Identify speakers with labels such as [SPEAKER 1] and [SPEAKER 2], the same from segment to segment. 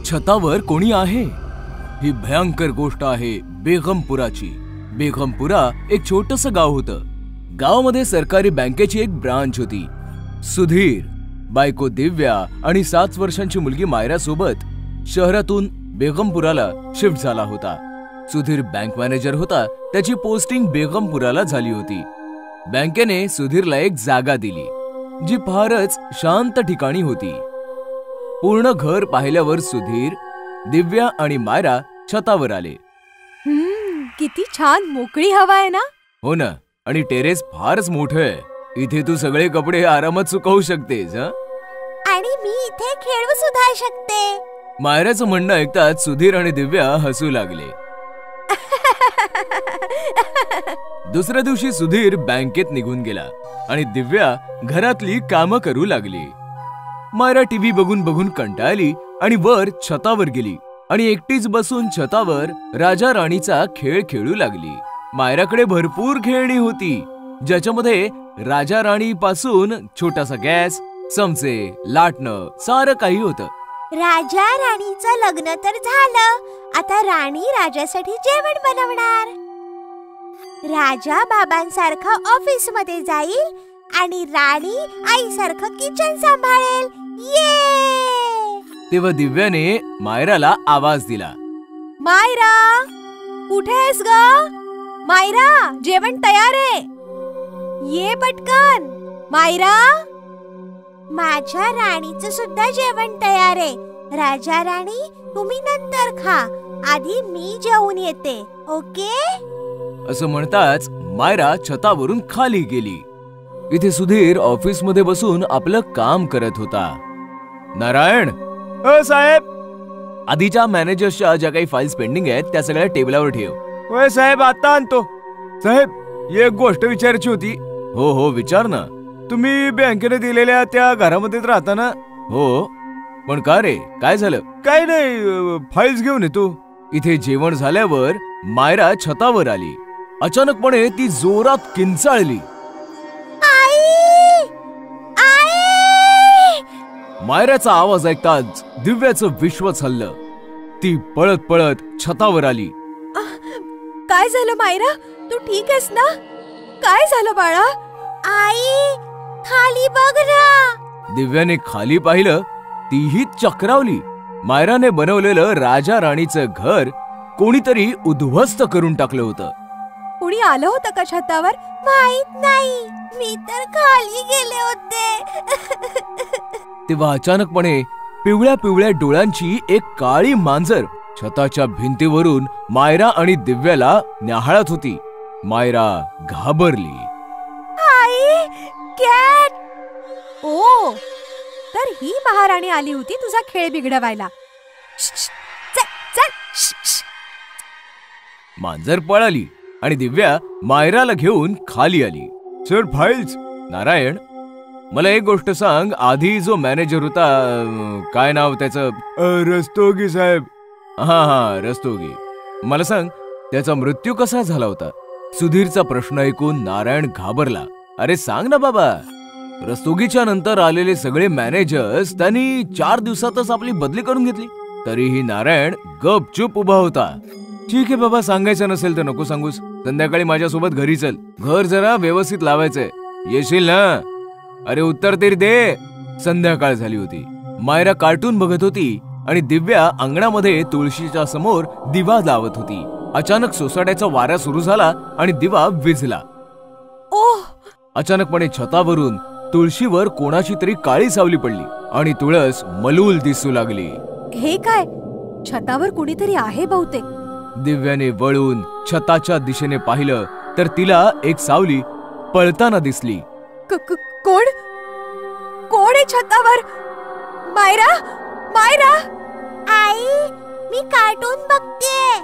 [SPEAKER 1] छतावर कोणी आहे? ही भयंकर गोष्ट आहे बेगमपुराची। बेगमपुरा एक छोटस गाव होतं। गावामध्ये सरकारी बँकेची एक ब्रांच होती। सुधीर, बायको दिव्या आणि 7 वर्षांची मुलगी मायरा सोबत शहरातून बेगमपुराला शिफ्ट झाला होता। सुधीर बँक मॅनेजर होता। त्याची पोस्टिंग बेगमपुराला झाली होती। बँकेने सुधीरला एक जागा दिली जी फारच शांत ठिकाणी होती। पूर्ण घर पाहिल्यावर सुधीर, दिव्या आणि मायरा छतावर आले।
[SPEAKER 2] किती छान मोकळी हवा आहे ना?
[SPEAKER 1] हो ना, आणि टेरेस फारच मोठं आहे। इथे तू सगळे कपडे आरामात सुकवू शकतेस।
[SPEAKER 3] आणि मी इथे खेळू सुद्धा शकते।
[SPEAKER 1] मायराचं म्हणणं ऐकताच सुधीर आणि दिव्या हसू लागले। दुसऱ्या दिवशी सुधीर बँकेत निघून गेला आणि दिव्या घरातली कामं करू लागली। मायरा टीव्ही बघून बघून कंटाळली आणि वर छतावर गेली आणि एकटीच बसून छतावर राजा राणीचा खेळ खेळू लागली। मायराकडे भरपूर खेळणी होती, ज्याच्यामध्ये राजा राणी पासून छोटासा गॅस, चमचे, लाटणं सारं काही होतं।
[SPEAKER 3] राजा राणीचं लग्न तर झालं, आता राणी राजासाठी जेवण बनवणार। राजा बाबांसारखा ऑफिस मध्ये जाईल आणि राणी आईसारखं किचन सांभाळेल। ये!
[SPEAKER 1] तेव्हा दिव्याने मायराला आवाज दिला।
[SPEAKER 2] मायरा, कुठे आहेस ग? मायरा, जेवण तयार आहे, ये पटकन। मायरा,
[SPEAKER 3] माझ्या राणीचं सुद्धा जेवण तयार आहे। राजा राणी, तुम्ही नंतर खा, आधी मी जेवून येते, ओके?
[SPEAKER 1] असं म्हणताच मायरा छतावरून खाली गेली। इथे सुधीर ऑफिस मध्ये बसून आपलं काम करत होता। नारायण, साहेब, आधीच्या मॅनेजर्सच्या ज्या काही फाईल्स पेंडिंग आहेत त्या सगळ्या टेबलावर ठेव।
[SPEAKER 4] होय साहेब, आता आणतो। साहेब, एक गोष्ट विचारायची होती।
[SPEAKER 1] हो हो, विचार ना।
[SPEAKER 4] तुम्ही बँकेने दिलेल्या त्या घरामध्येच राहता ना?
[SPEAKER 1] हो, पण का रे, काय झालं?
[SPEAKER 4] काय नाही, फाईल्स घेऊन येतो।
[SPEAKER 1] इथे जेवण झाल्यावर मायरा छतावर आली। अचानकपणे ती जोरात किंचाळली। मायराचा आवाज ऐकताच दिव्याचं विश्वच हललं। ती पळत पळत छतावर आली।
[SPEAKER 2] काय झालं मायरा? तू ठीक आहेस ना? काय झालं बाळा?
[SPEAKER 3] आई, खाली बघ ना।
[SPEAKER 1] दिव्याने खाली पाहिलं, तीही चक्रावली। मायराने बनवलेलं राजा राणीचं घर कोणीतरी उद्ध्वस्त करून टाकलं होतं।
[SPEAKER 2] कुणी आलं होतं का छतावर?
[SPEAKER 3] माहित नाही, मी तर खाली गेले होते।
[SPEAKER 1] तेव्हा अचानकपणे पिवळ्या पिवळ्या डोळ्यांची एक काळी मांजर छताच्या भिंतीवरून मायरा आणि दिव्याला न्याहाळत होती। मायरा घाबरली।
[SPEAKER 3] आई, कॅट!
[SPEAKER 2] ओ, तर ही महाराणी आली होती तुझा खेळ बिघडवायला।
[SPEAKER 1] मांजर पळाली आणि दिव्या मायराला घेऊन खाली आली।
[SPEAKER 4] Sir, files.
[SPEAKER 1] नारायण, मला एक गोष्ट सांग, आधी जो मॅनेजर होता, काय नाव त्याचं?
[SPEAKER 4] रस्तोगी साहेब।
[SPEAKER 1] हा, रस्तोगी। मला सांग, त्याचा मृत्यू कसा झाला होता? सुधीरचा प्रश्न ऐकून नारायण घाबरला। अरे सांग ना बाबा। रस्तोगीच्या नंतर आलेले सगळे मॅनेजर्स त्यांनी 4 दिवसातच आपली बदली करून घेतली। तरीही नारायण गपचूप उभा होता। ठीक आहे बाबा, सांगायचं नसेल तर नको सांगूस। संध्याकाळी माझ्यासोबत घरी चल, घर जरा व्यवस्थित लावायचंय, येशील ना? अरे उत्तर तरी दे। संध्याकाळ झाली होती। मायरा कार्टून बघत होती आणि दिव्या अंगणामध्ये तुळशीच्या समोर दिवा लावत होती। अचानक सोसाट्याचा वारा सुरू झाला आणि दिवा विझला।
[SPEAKER 2] ओह!
[SPEAKER 1] अचानकपणे छतावरून तुळशीवर कोणाची तरी काळी सावली पडली आणि तुळस मलूल दिसू लागली।
[SPEAKER 2] हे काय? छतावर कुणीतरी आहे बहुतेक।
[SPEAKER 1] दिव्याने वळून छताच्या दिशेने पाहिलं तर तिला एक सावली पळताना दिसली।
[SPEAKER 2] कोण? कोण आहे छतावर? मायरा, मायरा!
[SPEAKER 3] आई, मी कार्टून बघते,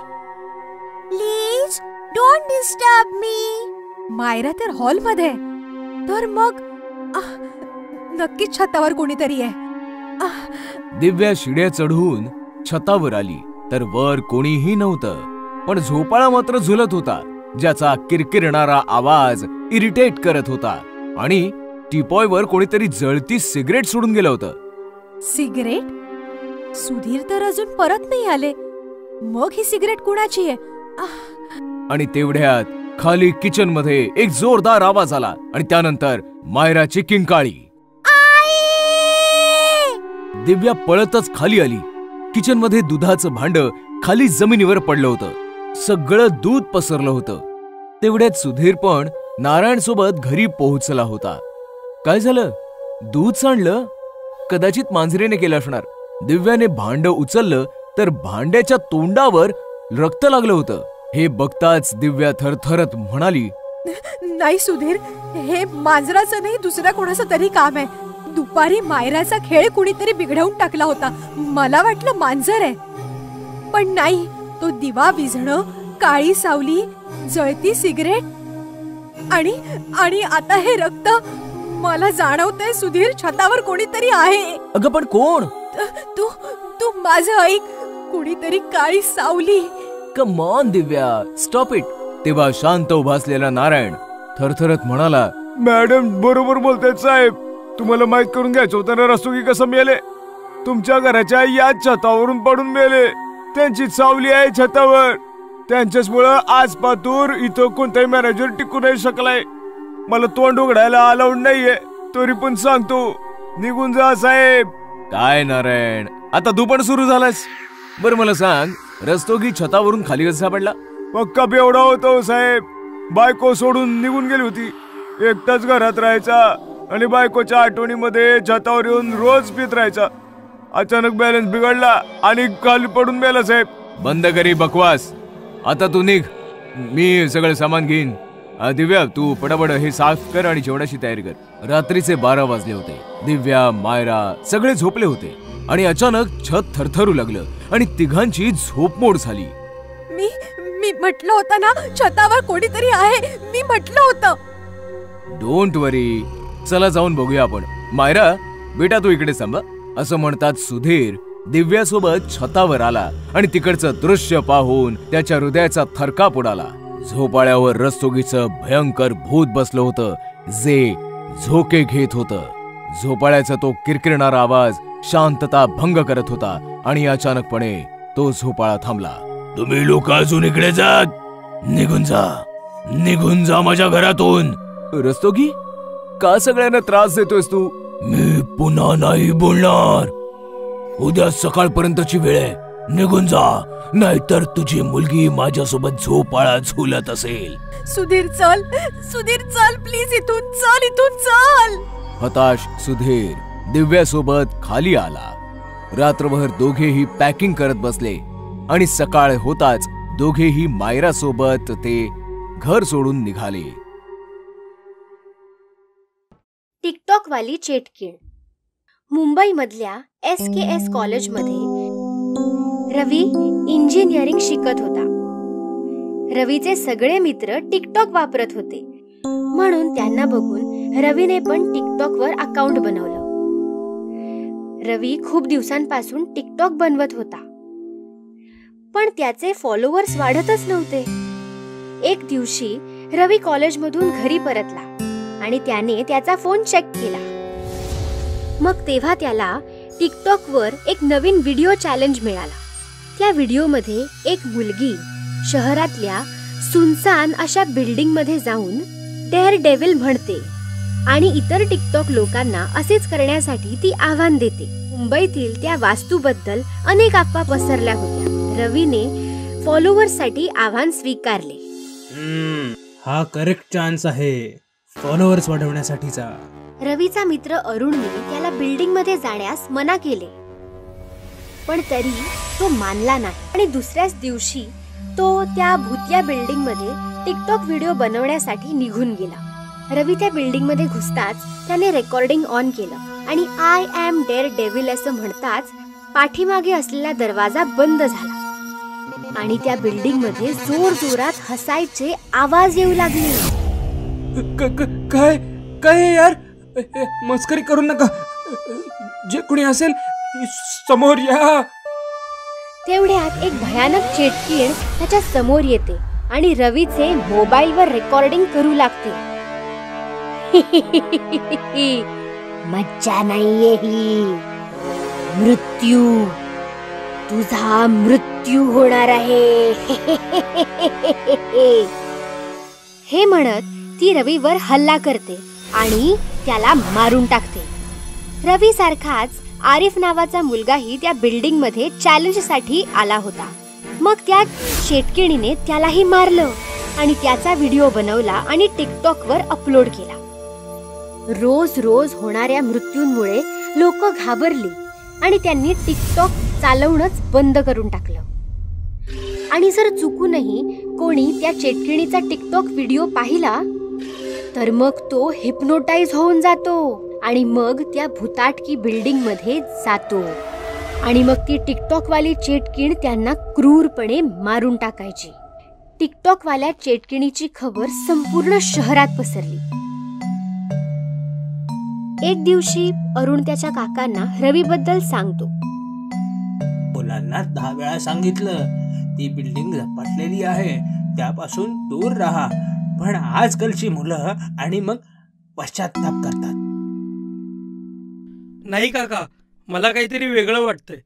[SPEAKER 3] प्लीज डोंट डिस्टर्ब मी।
[SPEAKER 2] मायरा तर हॉल मध्ये, तर मग नक्कीच छतावर कोणीतरी आहे।
[SPEAKER 1] दिव्या शिड्या चढून छतावर आली तर वर कोणीही नव्हतं, पण झोपाळा मात्र झुलत होता, ज्याचा किरकिरणारा आवाज इरिटेट करत होता आणि टिपॉयवर कोणीतरी जळती सिगरेट सोडून गेलं होतं.
[SPEAKER 2] सिगरेट? सुधीर तर अजून परत नाही आले. मग ही सिगरेट कुणाची आहे?
[SPEAKER 1] आणि तेवढ्यात खाली किचन मध्ये एक जोरदार आवाज आला आणि त्यानंतर मायराची किंकाळी. दिव्या पळतच खाली आली. किचन मध्ये दुधाचं भांड खाली जमिनीवर पडलं होतं. सगळं दूध पसरलं होतं. तेवढ्यात सुधीर पण नारायण सोबत घरी पोहोचला होता. काय झालं? दूध सांडलं? कदाचित मांजरीने केलं असणार. दिव्याने भांड उचललं तर भांड्याच्या तोंडावर रक्त लागलं होतं. हे बघताच दिव्या थरथरत म्हणाली,
[SPEAKER 2] नाही सुधीर, हे मांजराचं नाही दुसऱ्या कोणाचं तरी काम आहे. दुपारी मायराचा खेळ कुणीतरी बिघडवून टाकला होता. मला वाटलं मांजर आहे, पण नाही. तो दिवा विझणं, काळी सावली, जळती सिगरेट आणि आता हे रक्त. मला जाणवतंय सुधीर, छतावर कोणीतरी आहे.
[SPEAKER 1] अगं पण कोण?
[SPEAKER 2] तू माझं ऐक. कुणीतरी काळी सावली.
[SPEAKER 1] Come on Divya, stop it. तेव्हा शांत उभा असलेला नारायण थरथरत म्हणाला,
[SPEAKER 4] मॅडम बरोबर बोलतायत साहेब. तुम्हाला माहित करून घ्यायचं होतं ना रस्तोगी कसं मेले. तुमच्या घराच्या याच छतावरून पडून मेले. त्यांची सावली आहे छतावर. त्यांच्याच मुळे आज पातूर इथं कोणताही मॅनेजर टिकू नाही शकलाय. मला तोंड उघडायला अलाउड नाहीये, तरी पण सांगतो, निघून जा साहेब.
[SPEAKER 1] काय नारायण, आता तू पण सुरू झालास? बरं मला सांग, रस्तोगी छतावरून खाली कसा पडला?
[SPEAKER 4] पक्का बेवडा होतो साहेब. बायको सोडून निघून गेली होती. एकटाच घरात राहायचा आणि बायकोच्या आठवणीमध्ये छतावर येऊन रोज पित राहायचा. अचानक बॅलन्स बिघडला आणि खाली पडून मेला साहेब.
[SPEAKER 1] बंद करी बकवास. आता तू निघ, मी सगळं सामान घेईन. दिव्या, तू पटापट हे साफ कर आणि जेवणाची तयारी कर. रात्रीचे 12 वाजले होते. दिव्या, मायरा सगळे झोपले होते आणि अचानक छत थरथरू लागलं आणि तिघांची झोपमोड झाली.
[SPEAKER 2] मी म्हटलं होतं ना, छतावर कोणीतरी आहे. मी म्हटलं होतं.
[SPEAKER 1] डोंट वरी, चला जाऊन बघूया आपण. मायरा बेटा, तू इकडे थांब. असं म्हणतात सुधीर दिव्यासोबत छतावर आला आणि तिकडचं दृश्य पाहून त्याच्या हृदयाचा थरकाप उडाला. झोपाळ्यावर रस्तोगीचं भयंकर भूत बसलं होतं, जे झोके घेत होतं. झोपाळ्याचा तो किरकिरणारा आवाज शांतता भंग करत होता आणि अचानकपणे तो झोपाळा थांबला. तुम्ही लोक अजून इकडे जात? निघून जा माझ्या घरातून. रस्तोगी, का सगळ्यांना त्रास देतोयस तू? मी पुन्हा नाही बोलणार. उद्या सकाळपर्यंतची वेळ आहे. निघून जा, नाहीतर तुझी मुलगी माझ्यासोबत झोपाळा झुलत असेल.
[SPEAKER 2] सुधीर चल प्लीज, इथून चल.
[SPEAKER 1] हताश सुधीर दिव्यासोबत खाली आला. रात्रभर दोघेही पॅकिंग करत बसले आणि सकाळ होताच दोघेही मायरा सोबत ते घर सोडून निघाले.
[SPEAKER 5] टिकटॉक वाली चेटकीण. मुंबईमधल्या SKS कॉलेजमध्ये रवी इंजिनिअरिंग शिकत होता. रवीचे सगळे मित्र टिकटॉक वापरत होते, म्हणून त्यांना बघून रवीने पण टिकटॉकवर अकाउंट बनवलं. रवी खूप दिवसांपासून टिकटॉक बनवत होता, पण त्याचे फॉलोअर्स वाढतच नव्हते. एक दिवशी रवी कॉलेजमधून घरी परतला आणि त्याने त्याचा फोन चेक केला. मग तेव्हा त्याला टिकटॉकवर एक नवीन व्हिडिओ चॅलेंज मिळाला. त्या व्हिडिओमध्ये एक मुलगी शहरातल्या सुनसान अशा बिल्डिंग मध्ये जाऊन डेअर डेव्हिल म्हणते आणि इतर टिकटॉक लोकांना असेच करण्यासाठी ती आव्हान देते. मुंबईतील त्या वास्तूबद्दल अनेक अफवा पसरल्या होत्या. रवीने फॉलोअर्ससाठी आव्हान स्वीकारले.
[SPEAKER 6] हा करेक्ट चान्स आहे फॉलोअर्स वाढवण्यासाठीचा.
[SPEAKER 5] रवीचा मित्र अरुणने त्याला बिल्डिंग मध्ये जाण्यास मना केले, पण तरी तो मानला नाही आणि दुसऱ्याच दिवशी तो त्या भूतिया बिल्डिंग मध्ये टिकटॉक व्हिडिओ बनवण्यासाठी निघून गेला. रवी त्या बिल्डिंग मध्ये घुसताच त्याने रेकॉर्डिंग ऑन केलं आणि आय एम डेअर डेव्हिल असं म्हणताच पाठीमागे असलेला दरवाजा बंद झाला आणि त्या बिल्डिंग मध्ये जोर जोरात हसायचे आवाज येऊ लागले.
[SPEAKER 6] काय काय यार, मस्करी करू नका. जे कुणी असेल समोर या.
[SPEAKER 5] तेवढ्यात एक भयानक चेटकीण त्याच्या समोर येते आणि रवीचे मोबाईलवर रेकॉर्डिंग करू लागते. मज्जा नाहीये ही, मृत्यू. तुझा मृत्यू होणार आहे. हे म्हणत ती रवीवर हल्ला करते आणि त्याला मारून टाकते. रवी सारखाच आरिफ नावाचा मुलगाही त्या बिल्डिंग मध्ये चॅलेंजसाठी आला होता. मग त्या चेटकिणीने त्यालाही मारलं आणि त्याचा व्हिडिओ बनवला आणि टिकटॉकवर अपलोड केला. रोज रोज होणाऱ्या मृत्यूंमुळे लोक घाबरली आणि त्यांनी टिकटॉक चालवणंच बंद करून टाकलं. आणि जर चुकूनही कोणी त्या चेटकिणीचा टिकटॉक व्हिडिओ पाहिला तर मग तो हिप्नोटाइज होऊन जातो आणि मग त्या भुताटकी बिल्डिंग मध्ये जातो आणि मग ती टिकटॉक वाली चेटकिण त्यांना क्रूरपणे मारून टाकायची. टिकटॉक वाल्या चेटकिणीची खबर संपूर्ण शहरात पसरली. एक दिवशी अरुण त्याच्या काकांना रवी बद्दल सांगतो.
[SPEAKER 6] मुलांना 10 वेळा सांगितलं ती बिल्डिंग झपाटलेली आहे, त्यापासून दूर राहा, पण आजकालची मुलं आणि मग पश्चाताप करतात.
[SPEAKER 7] नाही काका, मला काहीतरी वेगळं वाटतंय.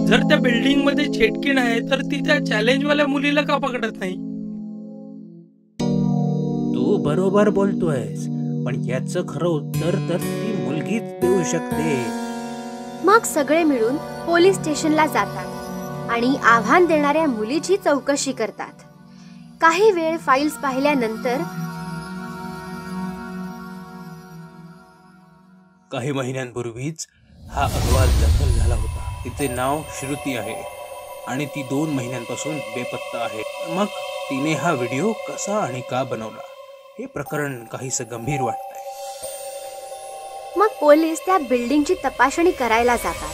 [SPEAKER 7] जर त्या बिल्डिंग मध्ये चेटकीण आहे तर ती त्या चॅलेंज वाल्या मुलीला का पकडत नाही?
[SPEAKER 6] तू बरोबर बोलतोयस, पण याचं खरं उत्तर तर ती मुलगीच देऊ शकते.
[SPEAKER 5] मग सगळे मिळून पोलीस स्टेशनला जातात आणि आव्हान देणाऱ्या मुलीची चौकशी करतात. काही वेळ फाईल्स पाहिल्यानंतर
[SPEAKER 6] काही महिन्यांपूर्वीच हा अहवाल दाखल झाला होता. तिचे नाव श्रुती आहे आणि ती 2 महिन्यांपासून बेपत्ता आहे. मग तिने हा व्हिडिओ कसा आणि का बनवला, हे प्रकरण काहीसं गंभीर वाटतंय.
[SPEAKER 5] मग पोलीस त्या बिल्डिंगची तपासणी करायला जातात,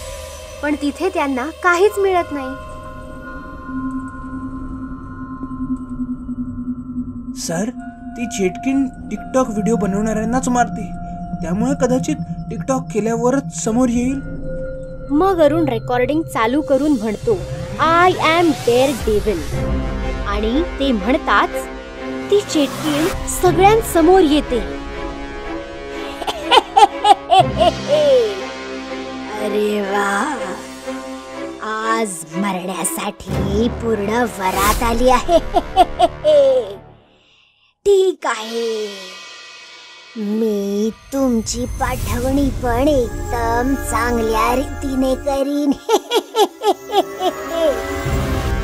[SPEAKER 5] पण तिथे त्यांना काहीच मिळत नाही.
[SPEAKER 6] सर, ती चेटकीण टिकटॉक व्हिडिओ बनवणाऱ्यांनाच मारते, त्यामुळे कदाचित टिकटॉक केल्यावरच समोर येईल.
[SPEAKER 5] मग अरुण रेकॉर्डिंग चालू करून म्हणतो, आय एम डेअर डेव्हिल, आणि ते म्हणताच ती चेटकीण सगळ्यांसमोर येते. अरे वा, आज मरण्यासाठी पूर्ण वरात आली आहे. ठीक आहे, मी तुमची पाठवणी पण एकदम चांगल्या रीतीने करीन.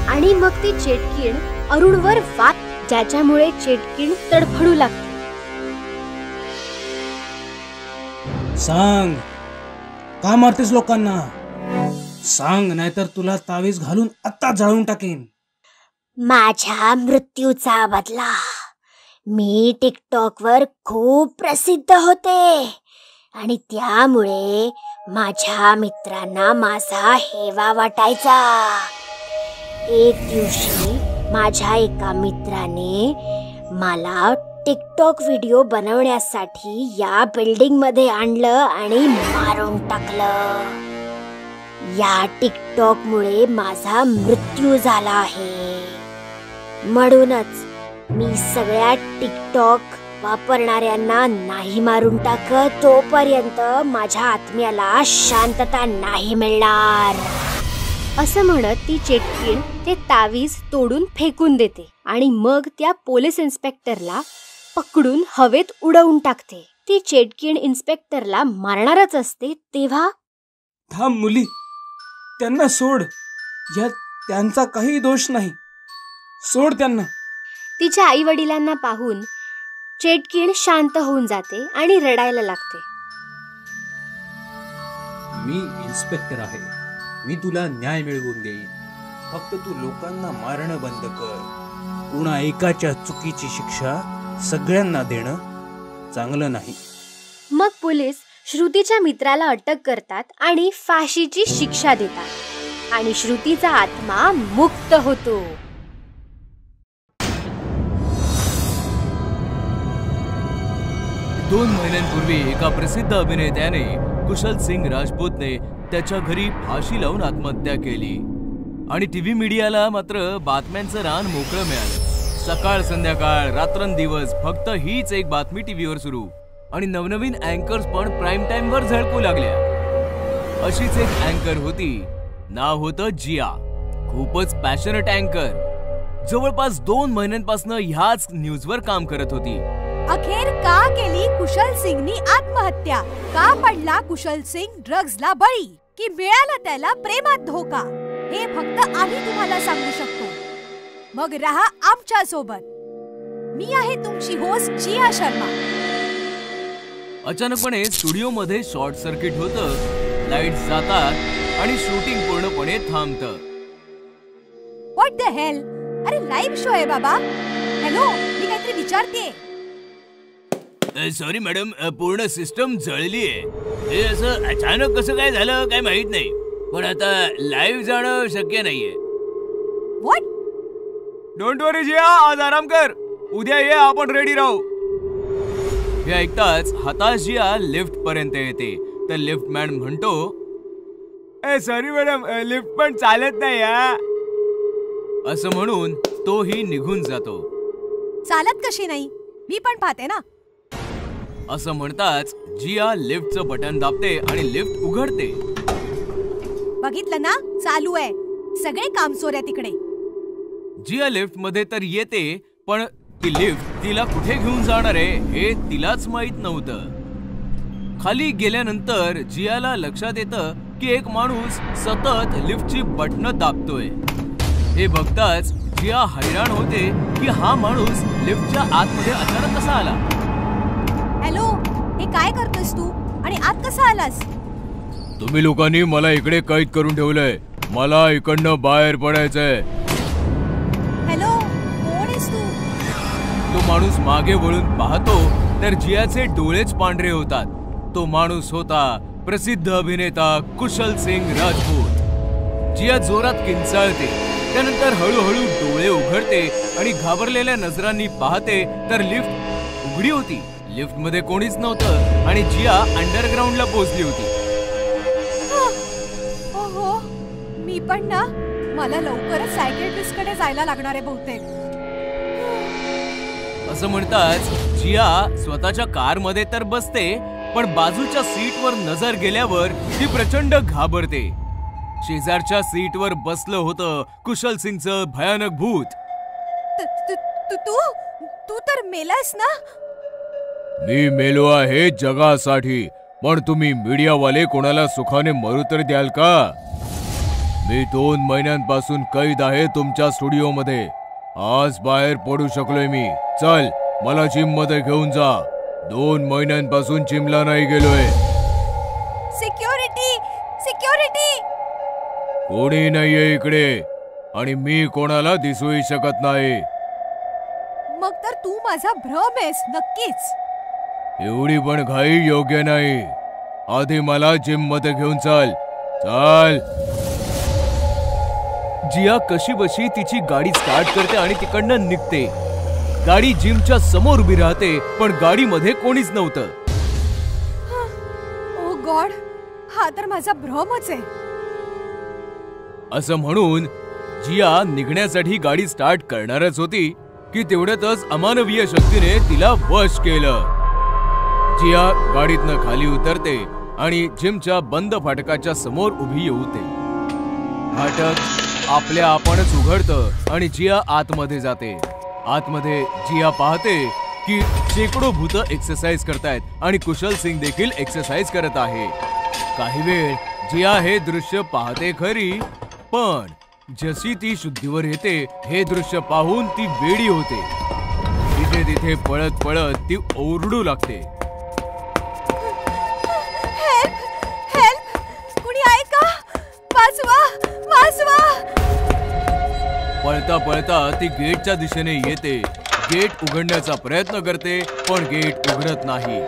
[SPEAKER 5] आणि मग ती चेटकीण अरुणवर वाट, ज्याच्यामुळे चेटकीण तडफडू लागते.
[SPEAKER 6] सांग, का मारतेस लोकांना? सांग, नाहीतर तुला तावीज घालून आता जाळून टाकेन.
[SPEAKER 5] माझ्या मृत्यूचा बदला. मी टिकटॉकवर खूप प्रसिद्ध होते आणि त्यामुळे माझ्या मित्रांना माझा हेवा वाटायचा. एक दिवशी माझ्या एका मित्राने मला टिकटॉक व्हिडिओ बनवण्यासाठी या बिल्डिंग मध्ये आणलं आणि मारून टाकलं. या टिकटॉक मुळे माझा मृत्यू झाला आहे. म्हणूनच मी सगळ्या टिकटॉक वापरणाऱ्यांना नाही मारून टाकत तोपर्यंत माझ्या आत्म्याला शांतता नाही मिळणार. असं म्हणत ती चेटकीण ते तावीज तोडून फेकून देते आणि मग त्या पोलीस इन्स्पेक्टरला पकडून हवेत उडवून टाकते. ती चेटकीण इन्स्पेक्टरला मारणारच असते तेव्हा,
[SPEAKER 6] थांब मुली, त्यांना सोड, यात त्यांचा काही दोष नाही, सोड त्यांना.
[SPEAKER 5] तिच्या आई वडिलांना पाहून चेटकीण शांत होऊन जाते आणि रडायला लागते.
[SPEAKER 6] मी इन्स्पेक्टर आहे, मी तुला न्याय मिळवून देईन. फक्त तू लोकांना मारणं बंद कर. कुणा एकाच्या चुकीची शिक्षा सगळ्यांना देणं चांगलं नाही.
[SPEAKER 5] मग पोलीस श्रुतीच्या मित्राला अटक करतात आणि फाशीची शिक्षा देतात आणि श्रुतीचा आत्मा मुक्त होतो.
[SPEAKER 1] दोन महिन्यांपूर्वी एका प्रसिद्ध अभिनेत्याने कुशल सिंग राजपूतने त्याच्या घरी फाशी लावून आत्महत्या केली आणि टीव्ही मीडियाला मात्र बातम्यांचं रान मोकळं मिळालं. सकाळ संध्याकाळ रात्रंदिवस फक्त हीच एक बातमी टीव्हीवर सुरू. आणि नवनवीन अँकर्स पण प्राईम टाइम वर झळकू लागल्या. अशीच एक अँकर होती, नाव होतं जिया. खूपच पॅशनेट अँकर. जवळपास 2 महिन्यांपासून ह्याच न्यूजवर काम करत होती.
[SPEAKER 2] अखेर का केली कुशल सिंगनी आत्महत्या? का पडला कुशल सिंग ड्रग्जला बळी? की मिळाला त्याला प्रेमात धोका? हे फक्त आम्ही तुम्हाला सांगू शकतो. मग रहा आमच्या सोबत. मी आहे तुमची होस्ट जिया शर्मा.
[SPEAKER 1] अचानकपणे स्टुडिओमध्ये शॉर्ट सर्किट होतं. लाईट्स जातात आणि शूटिंग पूर्णपणे थांबतं.
[SPEAKER 2] What the hell? अरे लाईव्ह शो आहे बाबा. हॅलो, मी काहीतरी विचारतेय.
[SPEAKER 1] सॉरी मॅडम, पूर्ण सिस्टम जळलीये. हे असं अचानक कसं काय झालं काय माहित नाही, पण आता लाईव्ह जाणं शक्य नाहीये.
[SPEAKER 2] व्हॉट?
[SPEAKER 4] डोंट वरी जिया, आज आराम कर. उद्या ये, आपण रेडी राहू.
[SPEAKER 1] हे ऐकताच हताश जिया लिफ्ट पर्यंत येते. तर लिफ्ट मॅन म्हणतो,
[SPEAKER 4] सॉरी मॅडम, लिफ्ट पण चालत नाही.
[SPEAKER 1] असं म्हणून तोही निघून जातो.
[SPEAKER 2] चालत कशी नाही? मी पण पाहते ना.
[SPEAKER 1] असं म्हणताच जिया लिफ्टचं बटन दाबते आणि लिफ्ट उघडते.
[SPEAKER 2] बघितलं ना, चालू आहे. सगळे कामचोर आहे तिकडे.
[SPEAKER 1] जिया लिफ्ट मध्ये तर येते, पण ती लिफ्ट तिला कुठे घेऊन जाणार आहे हे तिलाच माहित नव्हतं. खाली गेल्यानंतर जियाला लक्षात येतं की एक माणूस सतत लिफ्टची बटणं दाबतोय. हे बघताच जिया हैराण होते की हा माणूस लिफ्टच्या आतमध्ये अचानक कसा आला.
[SPEAKER 2] हॅलो, हे काय करतोयस तू आणि आत कसा आलास?
[SPEAKER 4] तुम्ही लोकांनी मला इकडे कैद करून ठेवलंय. मला इकडनं बाहेर पडायचंय.
[SPEAKER 2] हॅलो, कोण आहेस तू?
[SPEAKER 1] तो माणूस मागे वळून पाहतो तर जियाचे डोळेच पांढरे होतात. तो माणूस होता प्रसिद्ध अभिनेता कुशल सिंग राजपूत. जिया जोरात किंचाळते. त्यानंतर हळूहळू डोळे उघडते आणि घाबरलेल्या नजरांनी पाहते तर लिफ्ट उघडी होती. लिफ्ट मध्ये कोणीच नव्हतं आणि जिया अंडरग्राऊंडला पोहोचली होती.
[SPEAKER 2] ओहो, मी पण ना. मला लवकरच सायकियाट्रिस्ट कडे जायला लागणार आहे बहुतेक.
[SPEAKER 1] असं म्हणताच जिया स्वतःच्या कार मध्ये तर बसते, पण बाजूच्या सीटवर नजर गेल्यावर ती प्रचंड घाबरते. शेजारच्या सीटवर बसलं होतं कुशल सिंगचं भयानक भूत.
[SPEAKER 2] तू तर मेलास ना?
[SPEAKER 4] मी मेलो आहे जगासाठी, पण तुम्ही मीडियावाले कोणाला सुखाने मरू तर द्याल का? मी 2 महिन्यांपासून कैद आहे तुमच्या स्टुडिओमध्ये. आज बाहेर पडू शकलोय मी. चल, मला जिम मध्ये घेऊन जा. 2 महिन्यांपासून जिमला नाही गेलोय.
[SPEAKER 2] Security, security.
[SPEAKER 4] कोणी नाहीये इकडे आणि मी कोणाला दिसूही शकत नाही.
[SPEAKER 2] मग तर तू माझा भ्रम आहेस नक्कीच.
[SPEAKER 4] एवढी पण घाई योग्य नाही. आधी मला जिम मध्ये घेऊन चल. चल.
[SPEAKER 1] जिया कशीबशी तिची गाडी स्टार्ट करते आणि तिकडनं निघते. गाडी जिमच्या समोर उभी राहते, पण गाडीमध्ये कोणीच नव्हतं.
[SPEAKER 2] ओ गॉड, हा तर माझा भ्रमच आहे.
[SPEAKER 1] असं म्हणून जिया निघण्यासाठी गाडी स्टार्ट करणारच होती की तेवढ्यातच अमानवीय शक्तीने तिला वश केलं. जिया गाडीतनं खाली उतरते आणि जिमच्या बंद फाटकाच्या समोर उभी होते. फाटक आपल्या आपणच उघडतं आणि जिया आतमध्ये जाते. आतमध्ये जिया पाहते की शेकडो भूत एक्सरसाइज करतायत आणि कुशल सिंग देखील एक्सरसाइज करत आहे. काही वेळ जिया हे दृश्य पाहते खरी, पण जशी ती शुद्धीवर येते हे दृश्य पाहून ती वेडी होते. तिथे तिथे पळत पळत ती ओरडू लागते. पळता पळता ती गेटच्या दिशेने येते. गेट उघडण्याचा प्रयत्न करते, पण गेट उघडत नाही.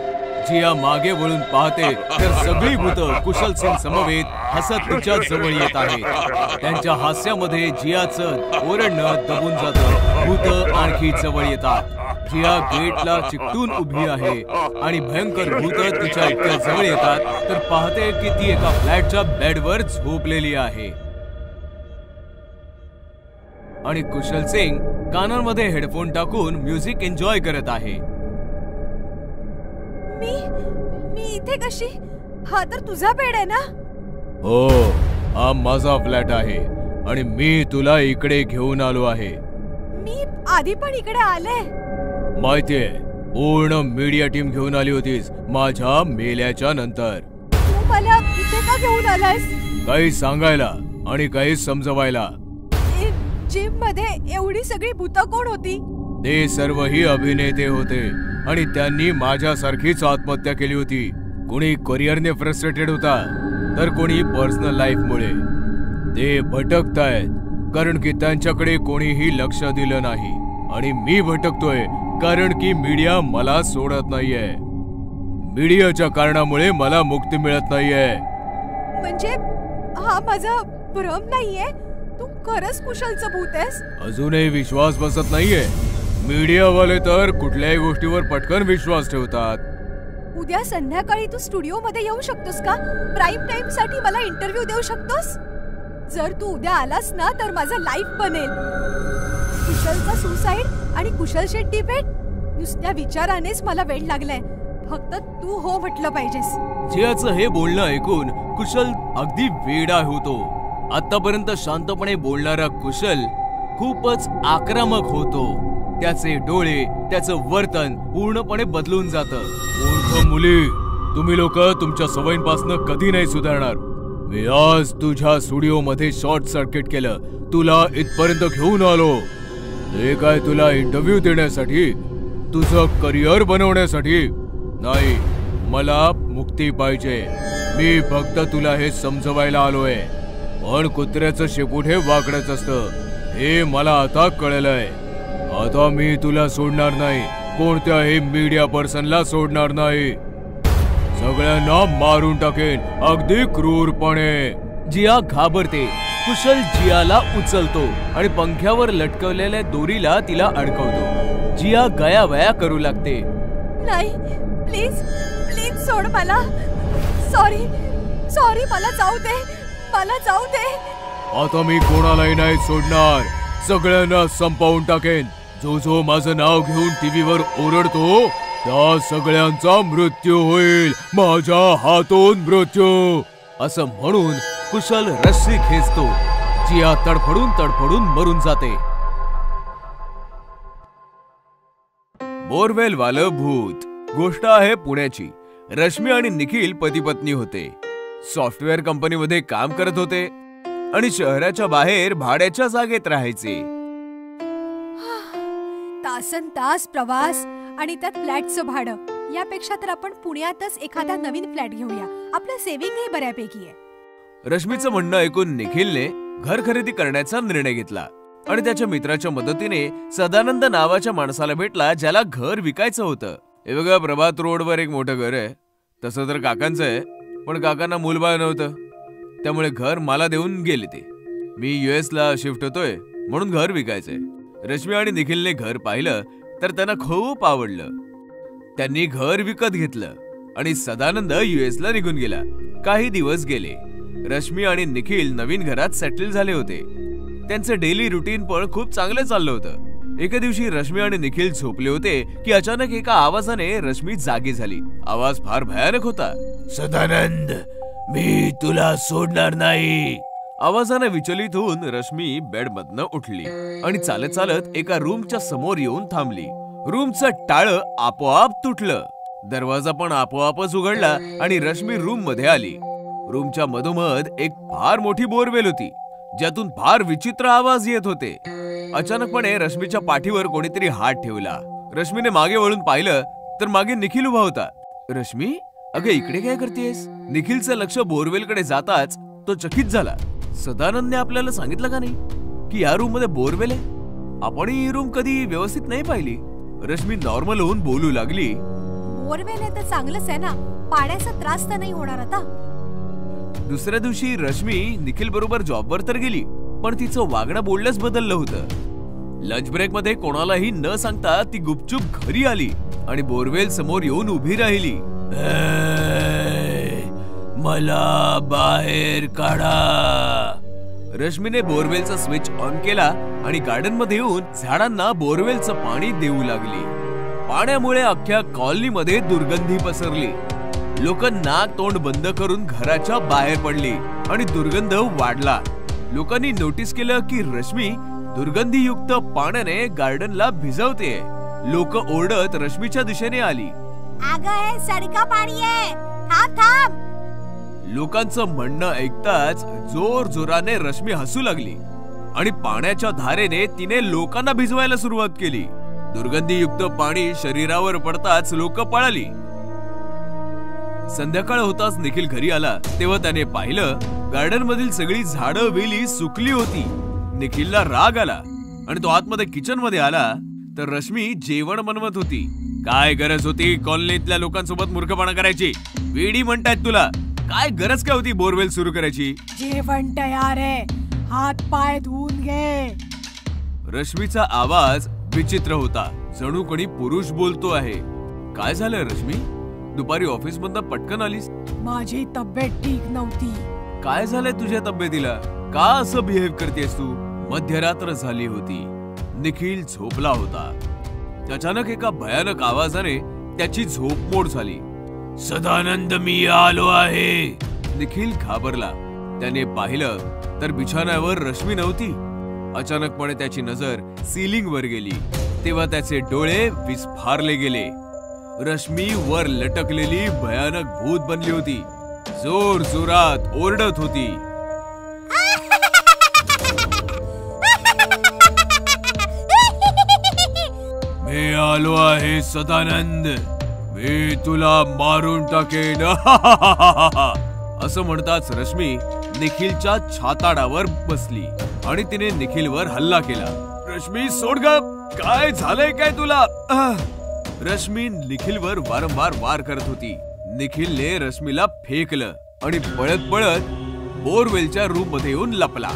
[SPEAKER 1] जिया मागे वळून पाहते तर सगळी भूतं कुशल सिंग समवेत हसत तिच्या जवळ येत आहेत. त्यांच्या हास्यामध्ये जियाचं ओरडणं दबून जातं. भूतं आणखी जवळ येतात. जिया गेटला चिकटून उभी आहे आणि भयंकर भूतं तिच्या इतक्या जवळ येतात तर पाहते की ती एका फ्लॅटच्या बेडवर झोपलेली आहे आणि कुशल सिंग कानांमध्ये हेडफोन टाकून म्युझिक एन्जॉय करत आहे.
[SPEAKER 2] मी इथे कशी? हा तर तुझा बेड आहे ना?
[SPEAKER 1] हो, हा माझा फ्लॅट आहे आणि मी तुला इकडे घेऊन आलो आहे.
[SPEAKER 2] मी आधी पण इकडे आले.
[SPEAKER 1] माहितीये, पूर्ण मीडिया टीम घेऊन आली होतीस माझ्या मेल्याच्या नंतर.
[SPEAKER 2] तू मला इथे का घेऊन आलास?
[SPEAKER 1] काही सांगायला आणि काही समजवायला.
[SPEAKER 2] जिम मध्ये एवढी सगळी भूतं कोण होती?
[SPEAKER 1] ते सर्वही अभिनेते होते आणि त्यांनी माझ्यासारखीच आत्महत्या केली होती. कोणी करिअरने फ्रस्ट्रेटेड होता तर कोणी पर्सनल लाईफ मुळे. ते भटकतायत कारण की त्यांच्याकडे कोणीही लक्ष दिलं नाही आणि मी भटकतोय कारण की मीडिया मला सोडत नाहीये. मीडियाच्या कारणामुळे मला मुक्ती मिळत नाहीये.
[SPEAKER 2] म्हणजे हा माझा भ्रम नाहीये? तू खरंच कुशलचं भूत आहेस?
[SPEAKER 1] अजूनही विश्वास बसत नाहीये? मीडियावाले तर कुठल्याही गोष्टीवर पटकन विश्वास ठेवतात.
[SPEAKER 2] उद्या संध्याकाळी तू स्टुडिओ मध्ये येऊ शकतोस का? प्राईम टाइम साठी मला इंटरव्ह्यू देऊ शकतोस? जर तू उद्या आलास ना तर माझं लाईफ बनेल. कुशलचा सुसाईड आणि कुशल शेट्टी भेट, नुसत्या विचारानेच मला वेळ लागलाय. फक्त तू हो म्हटलं पाहिजेस.
[SPEAKER 1] जियाचं हे बोलणं ऐकून कुशल अगदी वेडा होतो. आतापर्यंत शांतपणे बोलणारा कुशल खूपच आक्रमक होतो. त्याचे डोळे, त्याचं वर्तन पूर्णपणे बदलून जातं. मूर्ख मुली, तुम्ही लोक तुमच्या सवयींपासून कधी नाही सुधारणार. मी आज तुझ्या स्टुडिओ मध्ये शॉर्ट सर्किट केलं, तुला इथपर्यंत घेऊन आलो. हे काय तुला इंटरव्ह्यू देण्यासाठी, तुझं करिअर बनवण्यासाठी नाही. मला मुक्ती पाहिजे. मी फक्त तुला हे समजवायला आलोय. पण कुत्र्याचं शेपूट हे वाकडच असतं हे मला आता कळलंय. आता मी तुला सोडणार नाही, कोणत्याही मीडिया पर्सनला सोडणार नाही. सगळ्यांना मारून टाकेन, अगदी क्रूरपणे. जिया घाबरते. कुशल जियाला उचलतो आणि पंख्यावर लटकवलेल्या दोरीला तिला अडकवतो. जिया गयावया करू लागते.
[SPEAKER 2] नाही, प्लीज प्लीज सोड मला. सॉरी मला जाऊ दे, मला जाऊ दे.
[SPEAKER 1] आता मी कोणालाही नाही सोडणार. सगळ्यांना संपवून टाकेन. जो माझं नाव घेऊन टीव्हीवर ओरडतो त्या सगळ्यांचा मृत्यू होईल. माझ्या हातून मृत्यू. असं म्हणून कुशल रस्सी खेचतो. जिया तडफडून मरून जाते. बोरवेल वालं भूत. गोष्ट आहे पुण्याची. रश्मी आणि निखिल पती पत्नी होते. सॉफ्टवेअर कंपनीमध्ये काम करत होते आणि शहराच्या बाहेर भाड्याच्या जागेत राहायचे.
[SPEAKER 2] तासन तास प्रवास आणि त्यात फ्लॅटचं भाडं. यापेक्षा तर आपण पुण्यातच एखादा नवीन फ्लॅट घेऊया. आपलं सेव्हिंगही बऱ्यापैकी आहे.
[SPEAKER 1] रश्मीचं म्हणणं ऐकून निखिलने घर खरेदी करण्याचा निर्णय घेतला आणि त्याच्या मित्राच्या मदतीने सदानंद नावाच्या माणसाला भेटला ज्याला घर विकायचं होतं. हे बघा, प्रभात रोडवर एक मोठं घर आहे. तसं तर काकांचं आहे, पण काकांना मूलबाळ नव्हतं त्यामुळे घर मला देऊन गेले ते. मी US ला शिफ्ट होतोय म्हणून घर विकायचंय. रश्मी आणि निखिलने घर पाहिलं तर त्यांना खूप आवडलं. त्यांनी घर विकत घेतलं आणि सदानंद US ला निघून गेला. काही दिवस गेले. रश्मी आणि निखिल नवीन घरात सेटल झाले होते. त्यांचं डेली रुटीन पण खूप चांगलं चाललं होतं. एके दिवशी रश्मी आणि निखिल झोपले होते की अचानक एका आवाजाने रश्मी जागी झाली. आवाज फार भयानक होता. सदानंद, मी तुला सोडणार नाही. आवाजाने विचलित होऊन रश्मी बेडमधनं उठली आणि चालत चालत एका रूमच्या समोर येऊन थांबली. रूमचं टाळं आपोआप तुटलं. दरवाजा पण आपोआपच उघडला आणि रश्मी रूम मध्ये आली. रूमच्या मधोमध एक फार मोठी बोरवेल होती ज्यातून फार विचित्र आवाज येत होते. अचानकपणे रश्मीच्या पाठीवर कोणीतरी हात ठेवला. रश्मीने मागे वळून पाहिलं तर मागे निखिल उभा होता. रश्मी, अगं इकडे काय करतेस? निखिलचं लक्ष बोरवेलकडे जाताच तो चकित झाला. सदानंदने आपल्याला सांगितलं का नाही की या रूम मध्ये बोरवेल आहे? आपण ही रूम कधी व्यवस्थित नाही पाहिली. रश्मी नॉर्मल होऊन बोलू लागली.
[SPEAKER 2] बोरवेल आहे तर चांगलंच आहे ना, पाण्याचा त्रास तर नाही होणार आता.
[SPEAKER 1] दुसऱ्या दिवशी रश्मी निखिल बरोबर जॉबवर तर गेली, पण तिचं वागणं बोलणंच बदललं होतं. लंच ब्रेक मध्ये कोणालाही न सांगता ती गुपचूप घरी आली आणि बोरवेल समोर येऊन उभी राहिली. मला बाहेर काढा. रश्मीने बोरवेलचा स्विच ऑन केला आणि गार्डन मध्ये येऊन झाडांना बोरवेलचं पाणी देऊ लागली. पाण्यामुळे अख्ख्या कॉलनीमध्ये दुर्गंधी पसरली. लोक नाक तोंड बंद करून घराच्या बाहेर पडली आणि दुर्गंध वाढला. लोकांनी नोटीस केलं की रश्मी दुर्गंधीयुक्त पाण्याने गार्डनला भिजवते. लोक ओरडत रश्मीच्या दिशेने आली.
[SPEAKER 3] अगं हे सडका पाणी आहे, थांब थांब.
[SPEAKER 1] लोकांचं म्हणणं ऐकताच जोर जोराने रश्मी हसू लागली आणि पाण्याच्या धारेने तिने लोकांना भिजवायला सुरुवात केली. दुर्गंधीयुक्त पाणी शरीरावर पडताच लोक पळाली. संध्याकाळ होताच निखिल घरी आला तेव्हा त्याने पाहिलं गार्डन मधील सगळी झाडं वेली सुकली होती. निखिलला राग आला आणि तो आतमध्ये किचन मध्ये आला तर रश्मी जेवण बनवत होती. काय गरज होती कॉलनीतल्या लोकांसोबत मूर्खपणा करायची? वेडी म्हणतायत तुला. काय गरज काय होती बोरवेल सुरू करायची?
[SPEAKER 2] जेवण तयार आहे, हात पाय धुवून घे.
[SPEAKER 1] रश्मीचा आवाज विचित्र होता, जणू कोणी पुरुष बोलतो आहे. काय झालं रश्मी? दुपारी ऑफिस मधनं पटकन आलीस?
[SPEAKER 2] माझी तब्येत ठीक नव्हती.
[SPEAKER 1] काय झालंय तुझ्या तब्येतीला? का असं बिहेव करतेस तू? मध्यरात्र झाली होती. निखिल झोपला होता. अचानक एका भयानक आवाजाने त्याची झोप मोड झाली. सदानंद मी आलो आहे. निखिल घाबरला. त्याने पाहिलं तर बिछाण्यावर रश्मी नव्हती. अचानकपणे त्याची नजर सीलिंग वर गेली तेव्हा त्याचे डोळे विस्फारले गेले. रश्मी वर लटकलेली भयानक भूत बनली होती. जोर जोरात ओरडत होती. मी आलो आहे सदानंद, मी तुला मारून टाकेन. असं म्हणताच रश्मी निखिलच्या छाताडावर बसली आणि तिने निखिलवर हल्ला केला. रश्मी सोड ग, काय झालंय काय तुला? रश्मी निखिलवर वारंवार वार करत होती. निखिलने रश्मीला फेकलं आणि पळत पळत बोरवेलच्या रूम मध्ये येऊन लपला.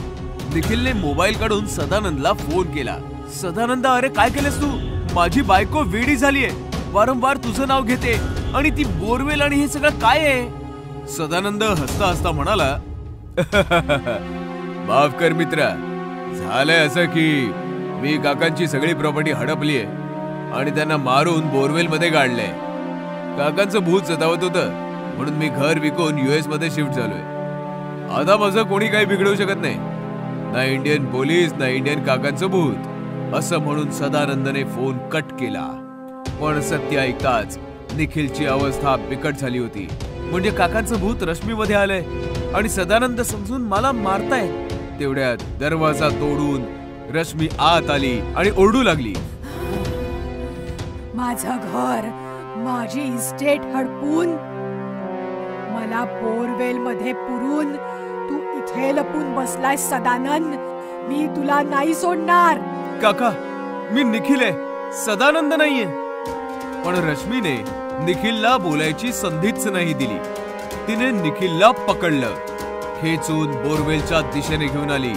[SPEAKER 1] निखिलने मोबाईल काढून सदानंदला फोन केला. सदानंद, अरे काय केलंस तू? माझी बायको वेडी झालीये, वारंवार तुझं नाव घेते आणि ती बोरवेल आणि हे सगळं काय आहे? सदानंद हसता हसता म्हणाला, माफ कर मित्रा, झालंय असं की मी काकांची सगळी प्रॉपर्टी हडपलीये आणि त्यांना मारून बोरवेल मध्ये काढलंय. काकांचं भूत सतावत होतं म्हणून मी घर विकून US मध्ये शिफ्ट झालोय. आता माझं कोणी काही बिघडवू शकत नाही, ना इंडियन पोलीस ना इंडियन काकांचं भूत. असं म्हणून सदानंदने फोन कट केला. पण सत्य ऐकताच निखिलची अवस्था बिकट झाली होती. म्हणजे काकांचं भूत रश्मी मध्ये आलंय आणि सदानंद समजून मला मारताय. तेवढ्यात दरवाजा तोडून रश्मी आत आली आणि ओरडू लागली,
[SPEAKER 2] माझं घर, माझी इस्टेट हडपून, मला बोरवेल मध्ये पुरून तू इथे लपून बसलाय सदानंद. मी तुला नाही सोडणार.
[SPEAKER 1] काका, मी निखिल आहे, सदानंद नाहीये. पण रश्मीने निखिलला बोलायची संधीच नाही दिली. तिने निखिलला पकडलं, खेचून बोरवेलच्या दिशेने घेऊन आली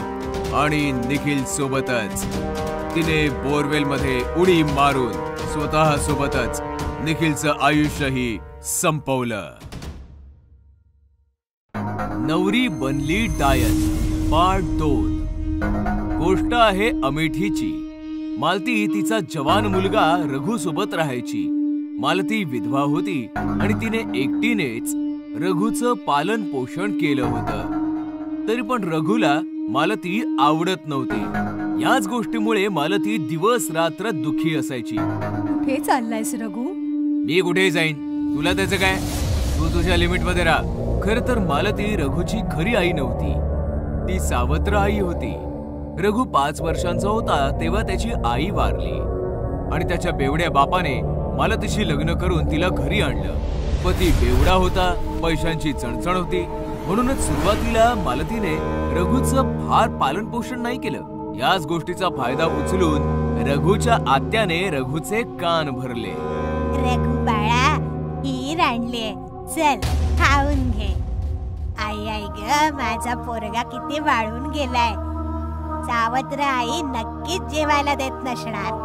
[SPEAKER 1] आणि निखिल सोबतच तिने बोरवेल मध्ये उडी मारून स्वतः सोबतच निखिलचं आयुष्यही संपवलं. नवरी बनली डायन पार्ट 2. गोष्ट आहे अमेठीची. मालती तिचा जवान मुलगा रघु सोबत राहायची. मालती विधवा होती आणि तिने एकटीनेच रघुचं पालन पोषण केलं होतं. तरी पण रघुला मालती आवडत नव्हती. याच गोष्टीमुळे मालती दिवस रात्र दुःखी असायची.
[SPEAKER 2] कुठे चाललायस रघु?
[SPEAKER 1] मी कुठेही जाईन, तुला त्याचं काय? तू तुझ्या लिमिट मध्ये राहा. खरं तर मालती रघुची खरी आई नव्हती, ती सावत्र आई होती. रघु 5 वर्षांचा होता तेव्हा त्याची आई वारली आणि त्याच्या बेवड्या बापाने मालतीशी लग्न करून तिला घरी आणलं. पती बेवडा होता, पैशांची चणचण होती, म्हणूनच सुरुवातीला मालतीने रघुचं फार पालन पोषण नाही केलं. याच गोष्टीचा फायदा उचलून रघुच्या आत्याने रघुचे कान भरले.
[SPEAKER 3] रघु बाळा, खीर आणलीये, चल खाऊन घे. आई आई ग, माझा पोरगा किती वाळून गेलाय. सावत्र आई नक्कीच जेवायला देत नसणार.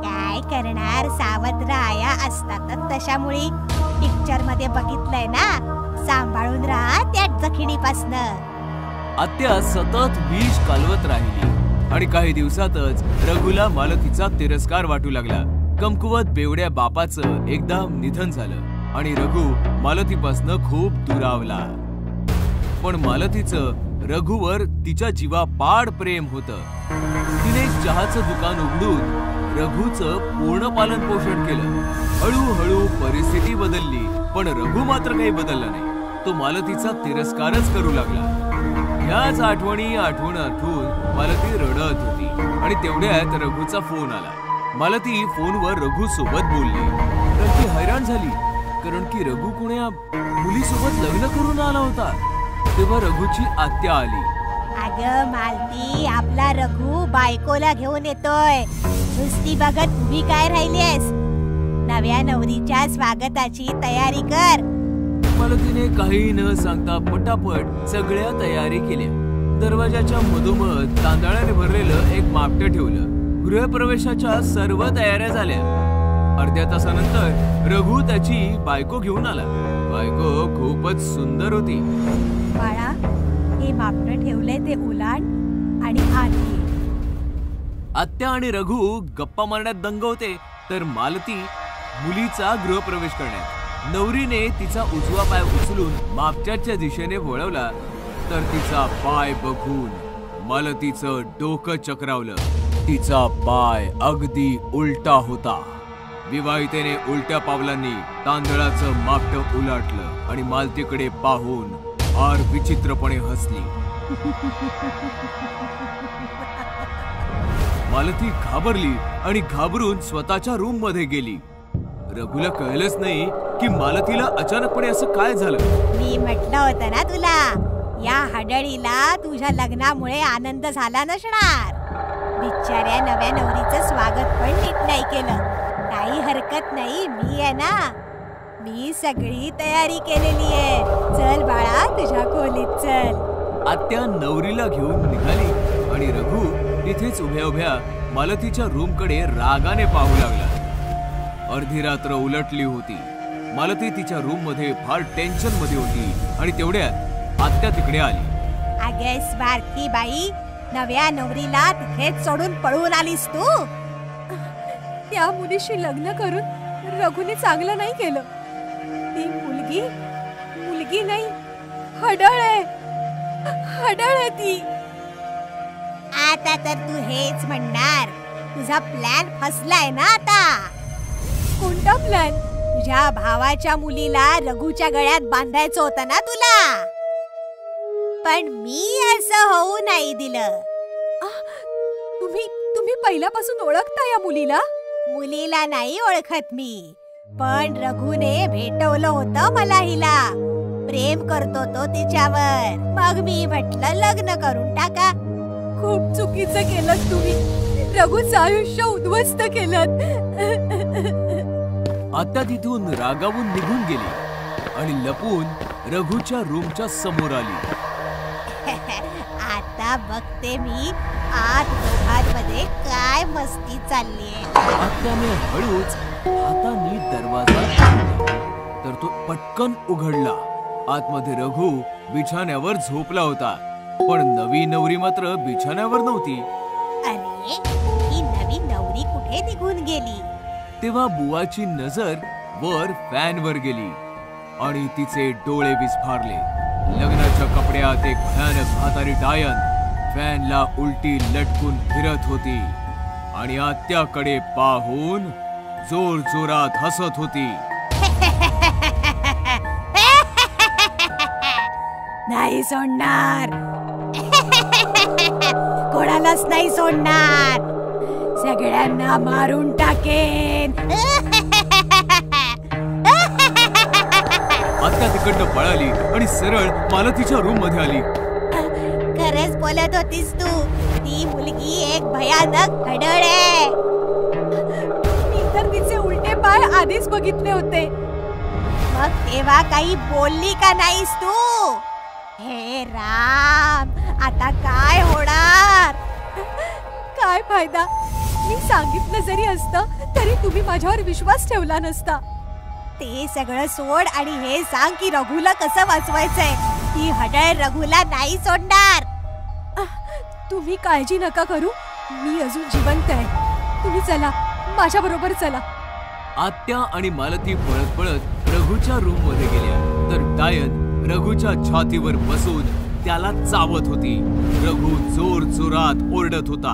[SPEAKER 3] काय करणार, सावत्र आया असतातच तशामुळे. पिक्चर मध्ये बघितलंय ना, सांभाळून राहा त्या जखिणीपासनं.
[SPEAKER 1] आत्या सतत विष कालवत राहिली आणि काही दिवसातच रघुला मालतीचा तिरस्कार वाटू लागला. कमकुवत बेवड्या बापाचं एकदम निधन झालं आणि रघु मालतीपासनं खूप दुरावला. पण मालतीचं रघुवर तिच्या जीवापाड प्रेम होतं. तिने चहाचं दुकान उघडून रघुचं पूर्ण पालन पोषण केलं. हळूहळू परिस्थिती बदलली, पण रघु मात्र काही बदलला नाही. तो मालतीचा तिरस्कारच करू लागला. याच आठवणी आठवून मालती रडत होती आणि तेवढ्यात रघुचा फोन आला. मालती फोनवर रघु सोबत बोलली, तर ती हैराण झाली, कारण की रघु कोण्या मुलीसोबत लग्न करून आला होता. तेव्हा रघुची आत्या आली.
[SPEAKER 3] अगं मालती, आपला रघु बायकोला घेऊन येतोय. नुसती बघत उभी काय राहिलीस? नव्या नवरीच्या स्वागताची तयारी कर.
[SPEAKER 1] मालतीने काही न सांगता पटापट सगळ्या तयारी केल्या. दरवाजाच्या मधोमध तांदळाने भरलेलं एक मापटं ठेवलं. गृहप्रवेशाच्या सर्व तयाऱ्या झाल्या. अर्ध्या तासानंतर रघु त्याची बायको घेऊन आला. बायको खूपच सुंदर होती.
[SPEAKER 3] बाळा, हे मापटं ठेवलंय ते उलाट आणि आधी.
[SPEAKER 1] आत्या आणि रघु गप्पा मारण्यात दंग होते, तर मालती मुलीचा गृहप्रवेश करण्यात. नवरीने तिचा उजवा पाय उचलून मापट्याच्या दिशेने वळवला, तर तिचा पाय बघून मालतीचं डोकं चक्रावलं. तिचा पाय अगदी उलटा होता. विवाहितेने उलट्या पावलांनी तांदळाचं मापटं उलाटलं आणि मालतीकडे पाहून फार विचित्रपणे हसली. मालती घाबरली आणि घाबरून स्वतःच्या रूम मध्ये गेली. रघुला कळलंच नाही की मालतीला अचानकपणे असं काय झालं.
[SPEAKER 3] मी म्हटलं होतं ना तुला, या हडळीला तुझ्या लग्नामुळे आनंद झाला नसणार. बिचाऱ्या नव्या नवरीचं स्वागत पण नीट नाही केलं. काही हरकत नाही, मी आहे ना, मी सगळी तयारी केलेली आहे. चल बाळा, तुझ्या खोलीत चल.
[SPEAKER 1] आत्या नवरीला घेऊन निघाली आणि रघु तिथेच उभ्या उभ्या मालतीच्या रूमकडे रागाने पाहू लागला. अर्धी रात्र उलटली होती. मालती तिच्या रूम मध्ये फार टेन्शन मध्ये होती आणि तेवढ्यात आत्या तिकडे आली.
[SPEAKER 3] अगे स्वार्थी बाई, नव्या नवरीला तिथेच सोडून पळून आलीस तू?
[SPEAKER 2] त्या मुलीशी लग्न करून रघुने चांगलं नाही केलं. ती मुलगी नाही, हडळ आहे. हडळ आहे ती.
[SPEAKER 3] आता तर तू हेच म्हणणार, तुझा प्लॅन फसलाय ना आता.
[SPEAKER 2] कोणता प्लॅन?
[SPEAKER 3] तुझ्या भावाच्या मुलीला रघुच्या गळ्यात बांधायचं होतं ना तुला, पण मी असं होऊ नाही दिलं.
[SPEAKER 2] तुम्ही पहिल्यापासून ओळखता या मुलीला?
[SPEAKER 3] मुलीला नाही ओळखत मी, पण रघुने भेटवलं होतं मला हिला. प्रेम करतो तो तिच्यावर. मग मी म्हटलं लग्न करून टाका.
[SPEAKER 2] खूप चुकीचं केलं तुम्ही. रघुचं आयुष्य उद्ध्वस्त केलं.
[SPEAKER 1] आत्या तिथून रागावून निघून गेली आणि लपून रघुच्या रूमच्या समोर आली.
[SPEAKER 3] आता बघते मी आत दोघांमध्ये काय मस्ती चाललीये.
[SPEAKER 1] आत्याने हळूच हाताने दरवाजा तर तो पटकन उघडला. आतमध्ये रघु बिछाण्यावर झोपला होता, पण नवी नवरी मात्र बिछाण्यावर नव्हती.
[SPEAKER 3] अरे, ही नवी नवरी कुठे निघून गेली?
[SPEAKER 1] तेव्हा बुवाची नजर वर फॅनवर गेली आणि तिचे डोळे विस्फारले. लग्नाच्या कपड्यात एक भयानक म्हातारी डायन फॅनला उलटी लटकून फिरत होती आणि आत्याकडे पाहून जोर जोरात हसत होती.
[SPEAKER 3] नाही सोडणार, कोणालाच नाही सोडणार, सगळ्यांना मारून टाकेन.
[SPEAKER 1] आत्या तिकडनं पळाली आणि सरळ मालतीच्या रूम मध्ये आली.
[SPEAKER 3] खरंच बोलत होतीस तू, ती मुलगी एक भयानक हडळ आहे.
[SPEAKER 2] मी तर तिचे उलटे पाय आधीच बघितले होते.
[SPEAKER 3] मग तेव्हा काही बोलली का नाहीस तू? हे राम, आता काय होणार?
[SPEAKER 2] काय फायदा? मी सांगितलं जरी असतं तरी तुम्ही माझ्यावर विश्वास ठेवला नसता.
[SPEAKER 3] ते सगळं सोड आणि हे सांग की रघुला कसं वाचवायचंय. ती हडळ रघुला नाही सोडणार.
[SPEAKER 2] तुम्ही काळजी नका करू, मी अजून जिवंत आहे. तुम्ही चला, माझ्या बरोबर चला.
[SPEAKER 1] आत्या आणि मालती पळत पळत रघुच्या रूम मध्ये गेल्या तर डायन रघुच्या छातीवर बसून त्याला चावत होती. रघु जोर जोरात ओरडत होता,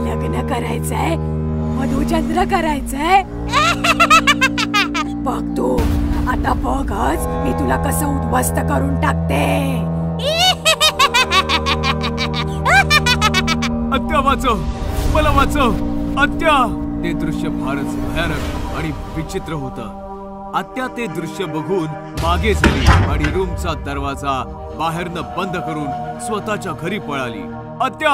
[SPEAKER 2] लग्न करायचंय, मधुचंद्र करायचंय. बघ तू आता, बघच मी तुला कसं उद्ध्वस्त करून टाकते.
[SPEAKER 1] आत्या वाचव, मला वाचव आत्या. ते दृश्य फारच भयानक आणि विचित्र होतं. आत्या ते दृश्य बघून मागे झाली आणि रूमचा दरवाजा बाहेरनं बंद करून स्वतःच्या घरी पळाली. आत्या,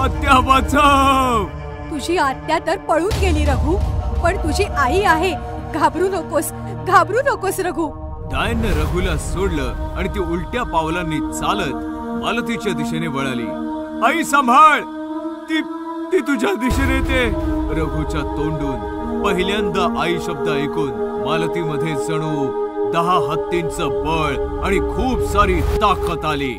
[SPEAKER 1] आत्या वाचव.
[SPEAKER 2] तुझी आत्या तर पळून गेली रघु, पण तुझी आई आहे. घाबरू नकोस, घाबरू नकोस रघु.
[SPEAKER 1] डायनने रघुला सोडलं आणि ती उलट्या पावलांनी चालत मालतीच्या दिशेने वळाली. आई सांभाळ, ती तुझ्या दिशेने येते. रघुच्या तोंडून पहिल्यांदा आई शब्द ऐकून मालतीमध्ये जणू 10 हत्तींचं बळ आणि खूप सारी ताकद आली.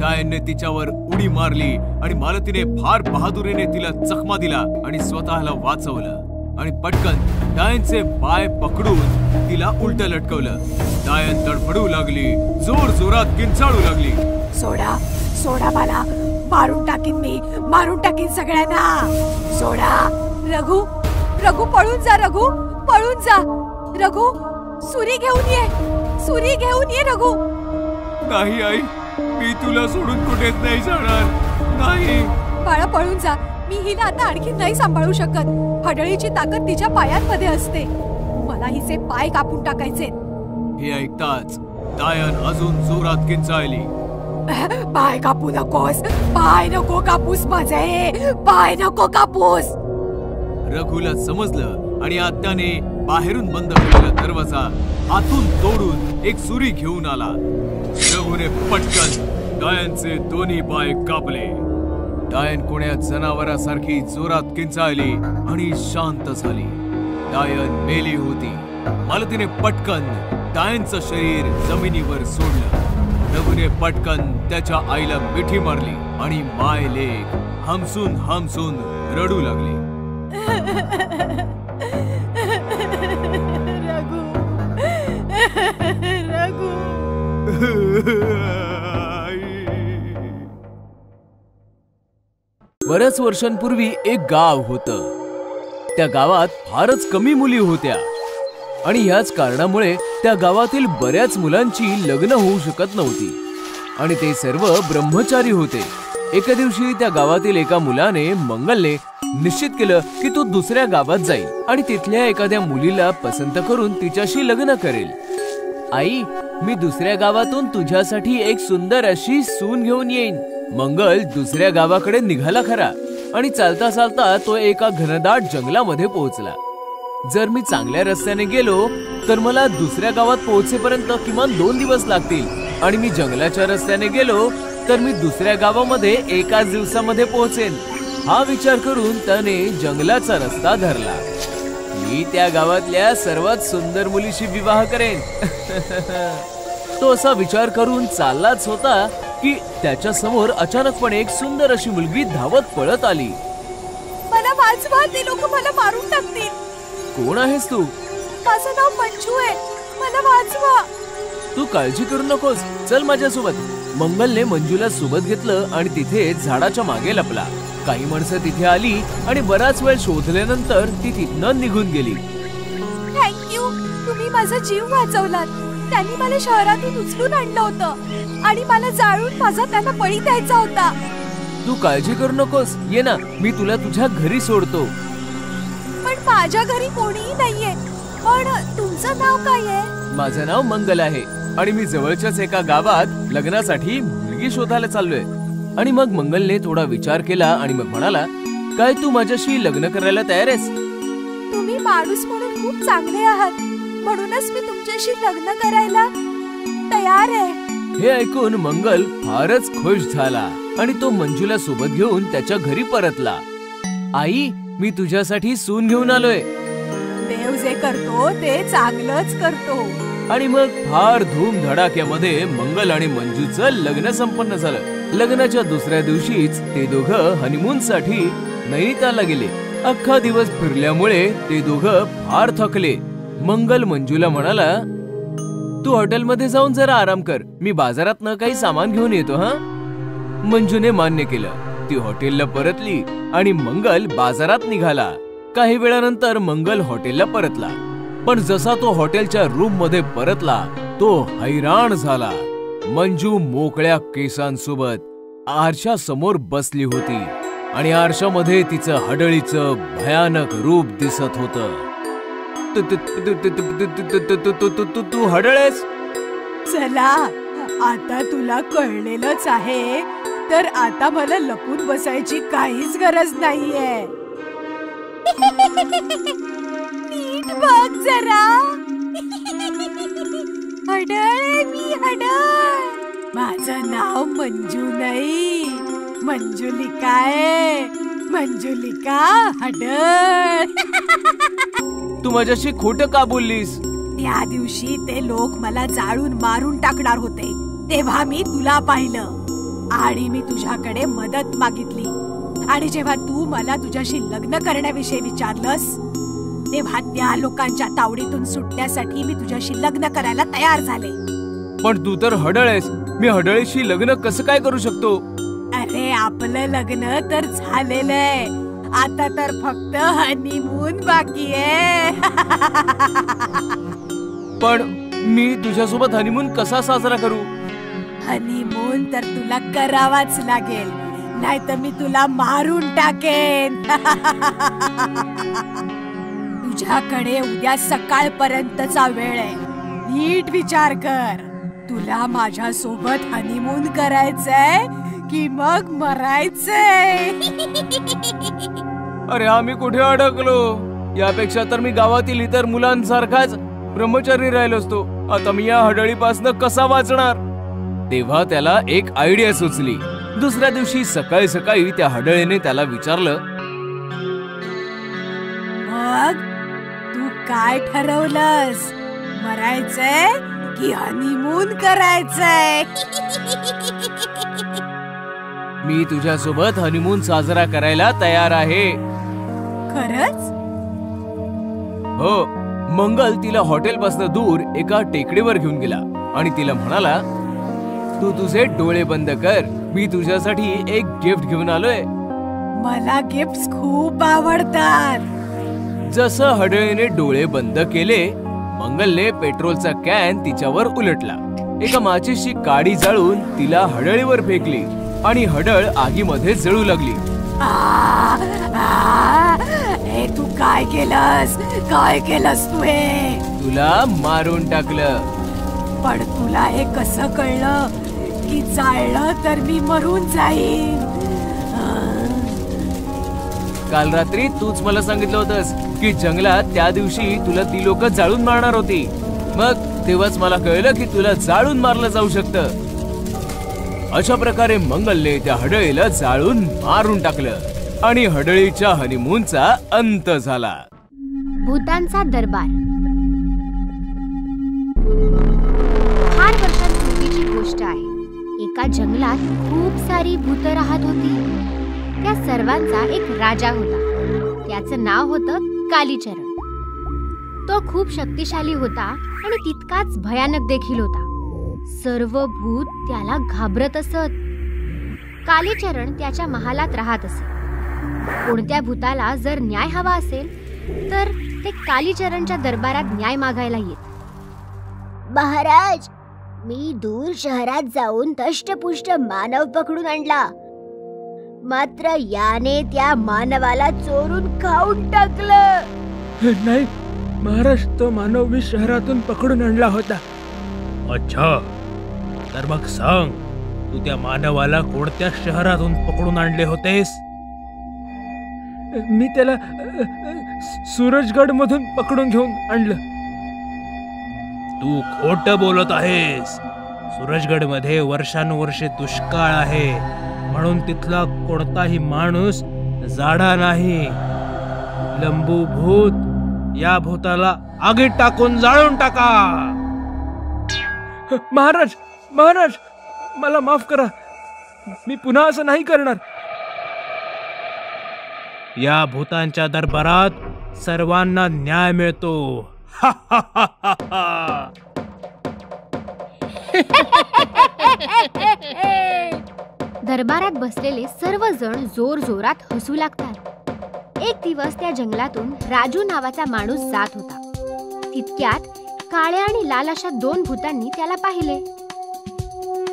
[SPEAKER 1] डायनने तिच्यावर उडी मारली आणि मालतीने फार बहादुरीने तिला चकमा दिला आणि स्वतःला वाचवलं आणि पटकन डायनचे पाय पकडून तिला उलट लटकवलं. डायन तडफडू लागली, जोर जोरात किंचाळू लागली.
[SPEAKER 2] सोडा, सोडा मला, मारून टाकीन मी, मारून टाकीन सगळ्यांना. सोडा. रघु, रघु पळून जा, रघु पळून जा. रघु सुरी घेऊन ये, सुरी घेऊन ये रघु.
[SPEAKER 1] नाही आई, मी तुला सोडून कुठेच नाही जाणार. नाही
[SPEAKER 2] बाळा, पळून जा. मी हिला आता आणखी नाही सांभाळू शकत. हडळीची ताकद तिच्या पायांमध्ये असते. मला हिचे पाय कापून टाकायचे.
[SPEAKER 1] हे ऐकताच डायन अजून जोरात किंचाळली.
[SPEAKER 2] पाय कापू नकोस, पाय नको कापूस माझे, पाय नको कापूस.
[SPEAKER 1] रघुला समजलं आणि आत्याने बाहेरून बंद केलेला दरवाजा आतून तोडून एक सुरी घेऊन आला. रघुने पटकन डायनचे दोन्ही पाय कापले. डायन कोण्या जनावरासारखी जोरात किंचाळली आणि शांत झाली. डायन मेली होती. मालतीने पटकन डायनचं शरीर जमिनीवर सोडलं. रघुने पटकन त्याच्या आईला मिठी मारली आणि माय लेक हमसून हमसून रडू लागले.
[SPEAKER 2] रघु, रघु.
[SPEAKER 1] बऱ्याच वर्षांपूर्वी एक गाव होतं. त्या गावात फारच कमी मुली होत्या आणि ह्याच कारणामुळे त्या गावातील बऱ्याच मुलांची लग्न होऊ शकत नव्हती आणि ते सर्व ब्रह्मचारी होते. एका दिवशी त्या गावातील एका मुलाने मंगलने निश्चित केलं की तो दुसऱ्या गावात जाईल आणि तिथल्या एखाद्या मुलीला पसंत करून तिच्याशी लग्न करेल. आई, मी दुसऱ्या गावातून तुझ्यासाठी एक सुंदर अशी सून घेऊन येईन. मंगल दुसऱ्या गावाकडे निघाला खरा आणि चालता चालता तो एका घनदाट जंगलामध्ये पोहोचला. जर मी चांगल्या रस्त्याने गेलो तर मला दुसऱ्या गावात पोहोचेपर्यंत किमान 2 दिवस लागतील आणि मी जंगलाच्या रस्त्याने गेलो तर मी दुसऱ्या गावामध्ये एकाच दिवसामध्ये पोहोचेन. हा विचार करून त्याने जंगलाचा रस्ता धरला. मी त्या गावातल्या सर्वात सुंदर मुलीशी विवाह करेन. तो असा विचार करून चाललाच होता की त्याच्या समोर अचानकपणे एक सुंदर अशी मुलगी धावत पळत आली.
[SPEAKER 2] मला वाचवा, ते लोक मला मारून टाकतील.
[SPEAKER 1] कोण आहेस तू?
[SPEAKER 2] माझं नाव मंजू आहे, मला वाचवा.
[SPEAKER 1] तू काळजी करू नकोस, चल माझ्यासोबत. मंगलने मंजूला सोबत घेतलं आणि तिथे झाडाच्या मागे लपला. काही माणसं तिथे आली आणि बराच वेळ शोधल्यानंतर ती तिथनं निघून गेली.
[SPEAKER 2] थँक्यू, तुम्ही माझा जीव वाचवलात. त्यांनी मला शहरातून उचलून आणलं होतं आणि मला जाळून माझा त्यांना बळी द्यायचा होता.
[SPEAKER 1] तू काळजी करू नकोस, ये ना, मी तुला तुझ्या घरी सोडतो.
[SPEAKER 2] पण माझ्या घरी कोणीही नाहीये. पण तुमचं नाव काय आहे?
[SPEAKER 1] माझं नाव मंगल आहे आणि मी जवळच्याच एका गावात लग्नासाठी मुलगी शोधायला चाललोय. आणि मग मंगलने थोडा विचार केला आणि मग म्हणाला, काय तू माझ्याशी लग्न करायला तयार आहेस?
[SPEAKER 2] तुम्ही माणूस म्हणून खूप चांगले आहात, म्हणूनच मी तुमच्याशी लग्न करायला तयार आहे.
[SPEAKER 1] हे ऐकून मंगल फारच खुश झाला आणि तो मंजूला सोबत घेऊन त्याच्या घरी परतला. आई, मी तुझ्यासाठी सून घेऊन आलोय.
[SPEAKER 2] देव जे करतो ते चांगलंच करतो.
[SPEAKER 1] आणि मग फार धूमधडाक्यामध्ये मंगल आणि मंजूचं लग्न संपन्न झालं. लग्नाच्या दुसऱ्या दिवशीच ते दोघं हनीमून साठी नैनितालला गेले. अख्खा दिवस फिरल्यामुळे ते दोघं फार थकले. मंगल मंजूला म्हणाला, तू हॉटेलमध्ये जाऊन जरा आराम कर, मी बाजारातनं काही सामान घेऊन येतो. हा. मंजूने मान्य केलं. ती हॉटेलला परतली आणि मंगल बाजारात निघाला. काही वेळानंतर मंगल हॉटेलला परतला. पण जसा तो हॉटेलच्या रूम मध्ये परतला तो हैराण झाला. मंजू मोकळ्या केसांसोबत आरशा समोर बसली होती आणि आरशामध्ये तिचं हडळीचं भयानक रूप दिसत होतं. तू हडळेस?
[SPEAKER 2] चला, आता तुला कळलेलंच आहे, तर आता मला लपून बसायची काहीच गरज नाहीये. नीट बघ जरा. हडळ, मी हडळ. माझं नाव मंजू नाही, मंजुलिका आहे. मंजुलिका हडळ.
[SPEAKER 1] तू माझ्याशी खोटं का बोललीस?
[SPEAKER 2] त्या दिवशी ते लोक मला जाळून मारून टाकणार होते, तेव्हा मी तुला पाहिलं आणि मी तुझ्याकडे मदत मागितली. आणि जेव्हा तू मला तुझ्याशी लग्न करण्याविषयी विचारलंस, तेव्हा त्या लोकांच्या तावडीतून सुटण्यासाठी मी तुझ्याशी लग्न करायला तयार झाले.
[SPEAKER 1] पण तू तर हडळ आहेस, मी हडळीशी लग्न कसं काय करू शकतो?
[SPEAKER 2] अरे, आपलं लग्न तर झालेलंय, आता तर फक्त हनीमून बाकी आहे.
[SPEAKER 1] पण मी तुझ्यासोबत हनीमून कसा साजरा करू?
[SPEAKER 2] हनीमून तर तुला करावाच लागेल, नाहीतर मी तुला मारून टाकेन. तुझ्याकडे उद्या सकाळपर्यंतचा वेळ आहे, नीट विचार कर. तुला माझ्या सोबत हनीमून करायचंय की मग मरायचंय?
[SPEAKER 1] अरे, आम्ही कुठे अडकलो? यापेक्षा तर मी गावातील इतर मुलांसारखाच ब्रह्मचारी राहिलो असतो. आता मी या हडळीपासनं कसा वाचणार? तेव्हा त्याला एक आयडिया सुचली. दुसऱ्या दिवशी सकाळी सकाळी त्या हडळीने त्याला विचारलं,
[SPEAKER 2] मग तू काय ठरवलंस? मरायचंय की हनीमून करायचंय?
[SPEAKER 1] मी तुझ्यासोबत हनीमून साजरा करायला तयार आहे.
[SPEAKER 2] खरंच?
[SPEAKER 1] हो. मंगल तिला हॉटेलपासून दूर एका टेकडीवर घेऊन गेला आणि तिला म्हणाला, तू तुझे डोळे बंद कर, मी तुझ्यासाठी एक गिफ्ट घेऊन आलोय.
[SPEAKER 2] मला गिफ्ट्स खूप आवडतात.
[SPEAKER 1] जसं हडळीने डोळे बंद केले, मंगलने पेट्रोलचा कॅन तिच्यावर उलटला. एका माचीची काडी जाळून तिला हडळीवर फेकली आणि हडळ आगीमध्ये जळू लागली.
[SPEAKER 2] हे तू काय केलंस? काय केलंस तू? हे
[SPEAKER 1] तुला मारून टाकलं.
[SPEAKER 2] पण तुला हे कसं कळलं की जाळलं तर मी मरून जाईन?
[SPEAKER 1] काल रात्री तूच मला सांगितलं होतंस की जंगलात त्या दिवशी तुला ती लोक जाळून मारणार होती. मग तेव्हाच मला कळलं की तुला जाळून मारलं जाऊ शकतं. अशा प्रकारे मंगलने त्या हडळीला जाळून मारून टाकलं आणि हडळीच्या हनीमूनचा अंत झाला.
[SPEAKER 5] भूतांचा दरबार. फार वर्षांपूर्वीची गोष्ट आहे. एका जंगलात खूप सारी भूत राहत होती. त्या सर्वांचा एक राजा होता. त्याचं नाव होतं कालीचरण. तो खूप शक्तिशाली होता आणि तितकाच भयानक देखील होता. सर्व भूत त्याला घाबरत असत. कालीचरण त्याच्या महालात राहत असे. कोणत्या भूताला जर न्याय हवा असेल तर ते कालीचरणच्या दरबारात न्याय मागायला येत.
[SPEAKER 8] महाराज, मी दूर शहरात जाऊन धष्टपुष्ट मानव पकडून आणला, मात्र याने त्या मानवाला चोरून खाऊन टाकलं.
[SPEAKER 7] नाही महाराज, तो मानव मी शहरातून पकडून आणला होता.
[SPEAKER 6] अच्छा, तर मग सांग, तू त्या मानवाला कोणत्या शहरातून पकडून आणले होतेस?
[SPEAKER 7] मी त्याला सूरजगड मधून पकडून घेऊन आणलं.
[SPEAKER 6] तू खोटं बोलत आहेस. सूरजगड मध्ये वर्षानुवर्षे दुष्काळ आहे, म्हणून तिथला कोणताही माणूस जाडा नाही. लंबू भूत, या भूताला आगीत टाकून जाळून टाका.
[SPEAKER 7] महाराज, महाराज, मला माफ करा. मी पुन्हा असं नाही करणार.
[SPEAKER 6] या भूतांच्या दरबारात सर्वांना न्याय मिळतो.
[SPEAKER 5] दरबारात बसलेले सर्वजण जोर जोरात हसू लागतात. एक दिवस त्या जंगलातून राजू नावाचा माणूस जात होता. तितक्यात काळ्या आणि लाल अशा 2 भूतांनी त्याला पाहिले.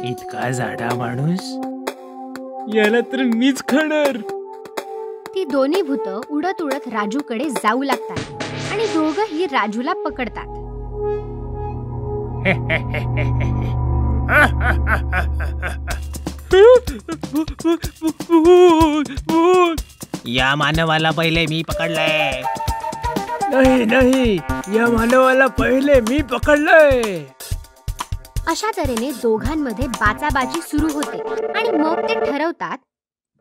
[SPEAKER 6] इतका जाडा माणूस, याला तर मीच खाणार.
[SPEAKER 5] ती दोन्ही भूत उडत उडत राजूकडे जाऊ लागतात आणि दोघंही राजूला पकडतात.
[SPEAKER 6] या मानवाला पहिले मी पकडलंय. नाही नाही, या मानवाला पहिले मी पकडलंय.
[SPEAKER 5] अशा तऱ्हेने दोघांमध्ये बाचाबाची सुरू होते आणि मग ते ठरवतात,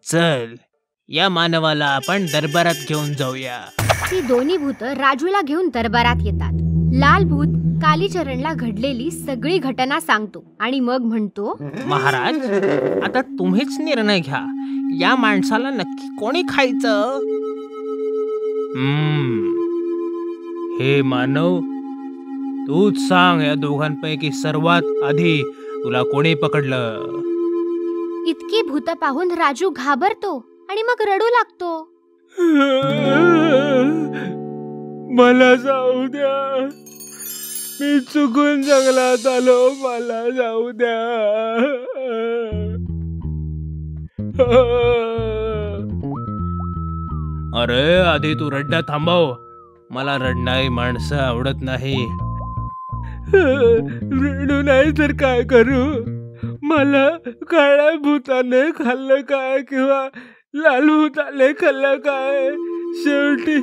[SPEAKER 6] चल या मानवाला आपण दरबारात घेऊन जाऊया.
[SPEAKER 5] ती दोन्ही भूत राजूला घेऊन दरबारात येतात. लाल भूत कालीचरणला घडलेली सगळी घटना सांगतो आणि मग म्हणतो,
[SPEAKER 6] महाराज, आता तुम्हीच निर्णय घ्या. या माणसाला नक्की कोणी खायचं? हे मानव, तूच सांग, या दोघांपैकी सर्वात आधी तुला कोणी पकडलं?
[SPEAKER 5] इतकी भूत पाहून राजू घाबरतो आणि मग रडू लागतो.
[SPEAKER 4] मला जाऊ द्या, मी चुकून जंगलात आलो, मला जाऊ द्या.
[SPEAKER 6] अरे आधी तू रडणं थांबव. मला रडणारी माणसं आवडत नाही.
[SPEAKER 4] रडू नाही तर काय करू? मला काळ्या भूताने खाल्लं काय किंवा लाल भूताने खाल्लं काय? शेवटी